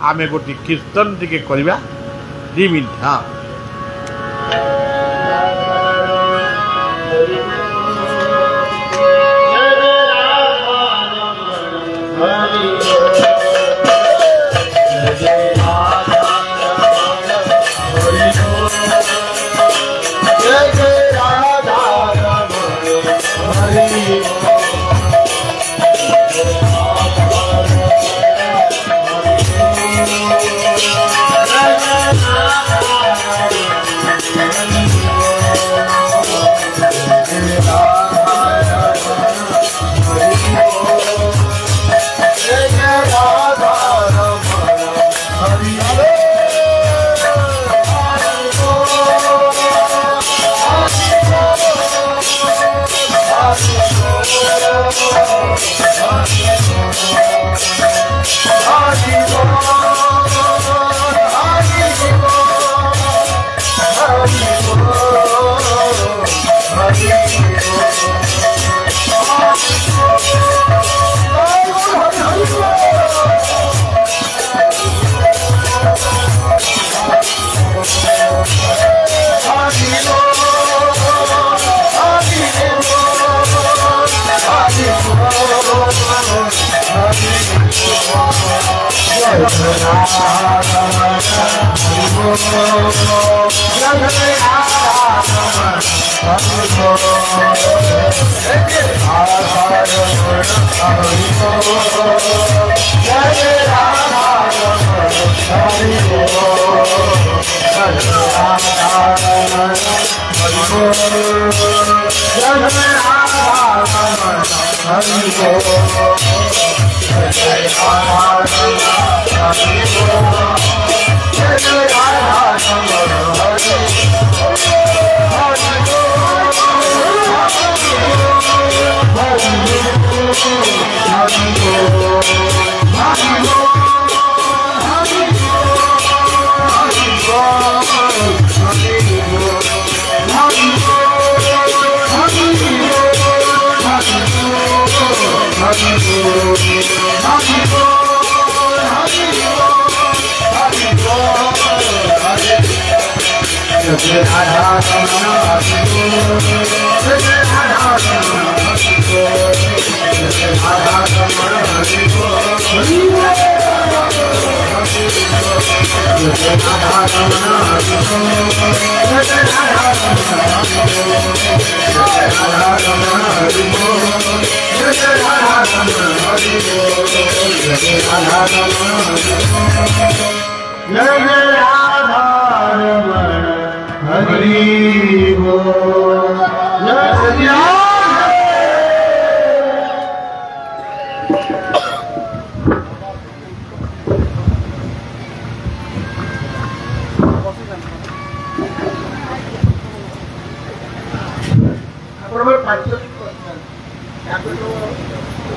आमे गोटी कीर्तन टिके करबा 2 मिनट। हाँ Hare जय जय राधारमण हरि बोल जय श्री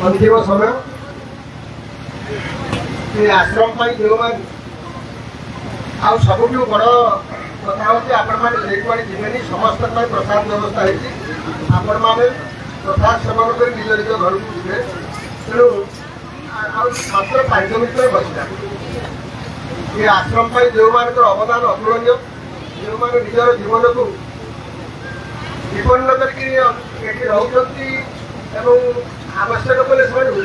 अंतिम समय आश्रम जो सबुठ बड़ कथा हूँ आपण मैंने जीवन समस्त प्रसाद व्यवस्था आपण मैंने प्रसाद सेवन कर निज निज घर को जीवे तेणु मात्र 5 मिनट बसला ये आश्रम जो मान अवदान अतुलनीय जो मैंने निजर जीवन को विपन्न करके आवश्यक कले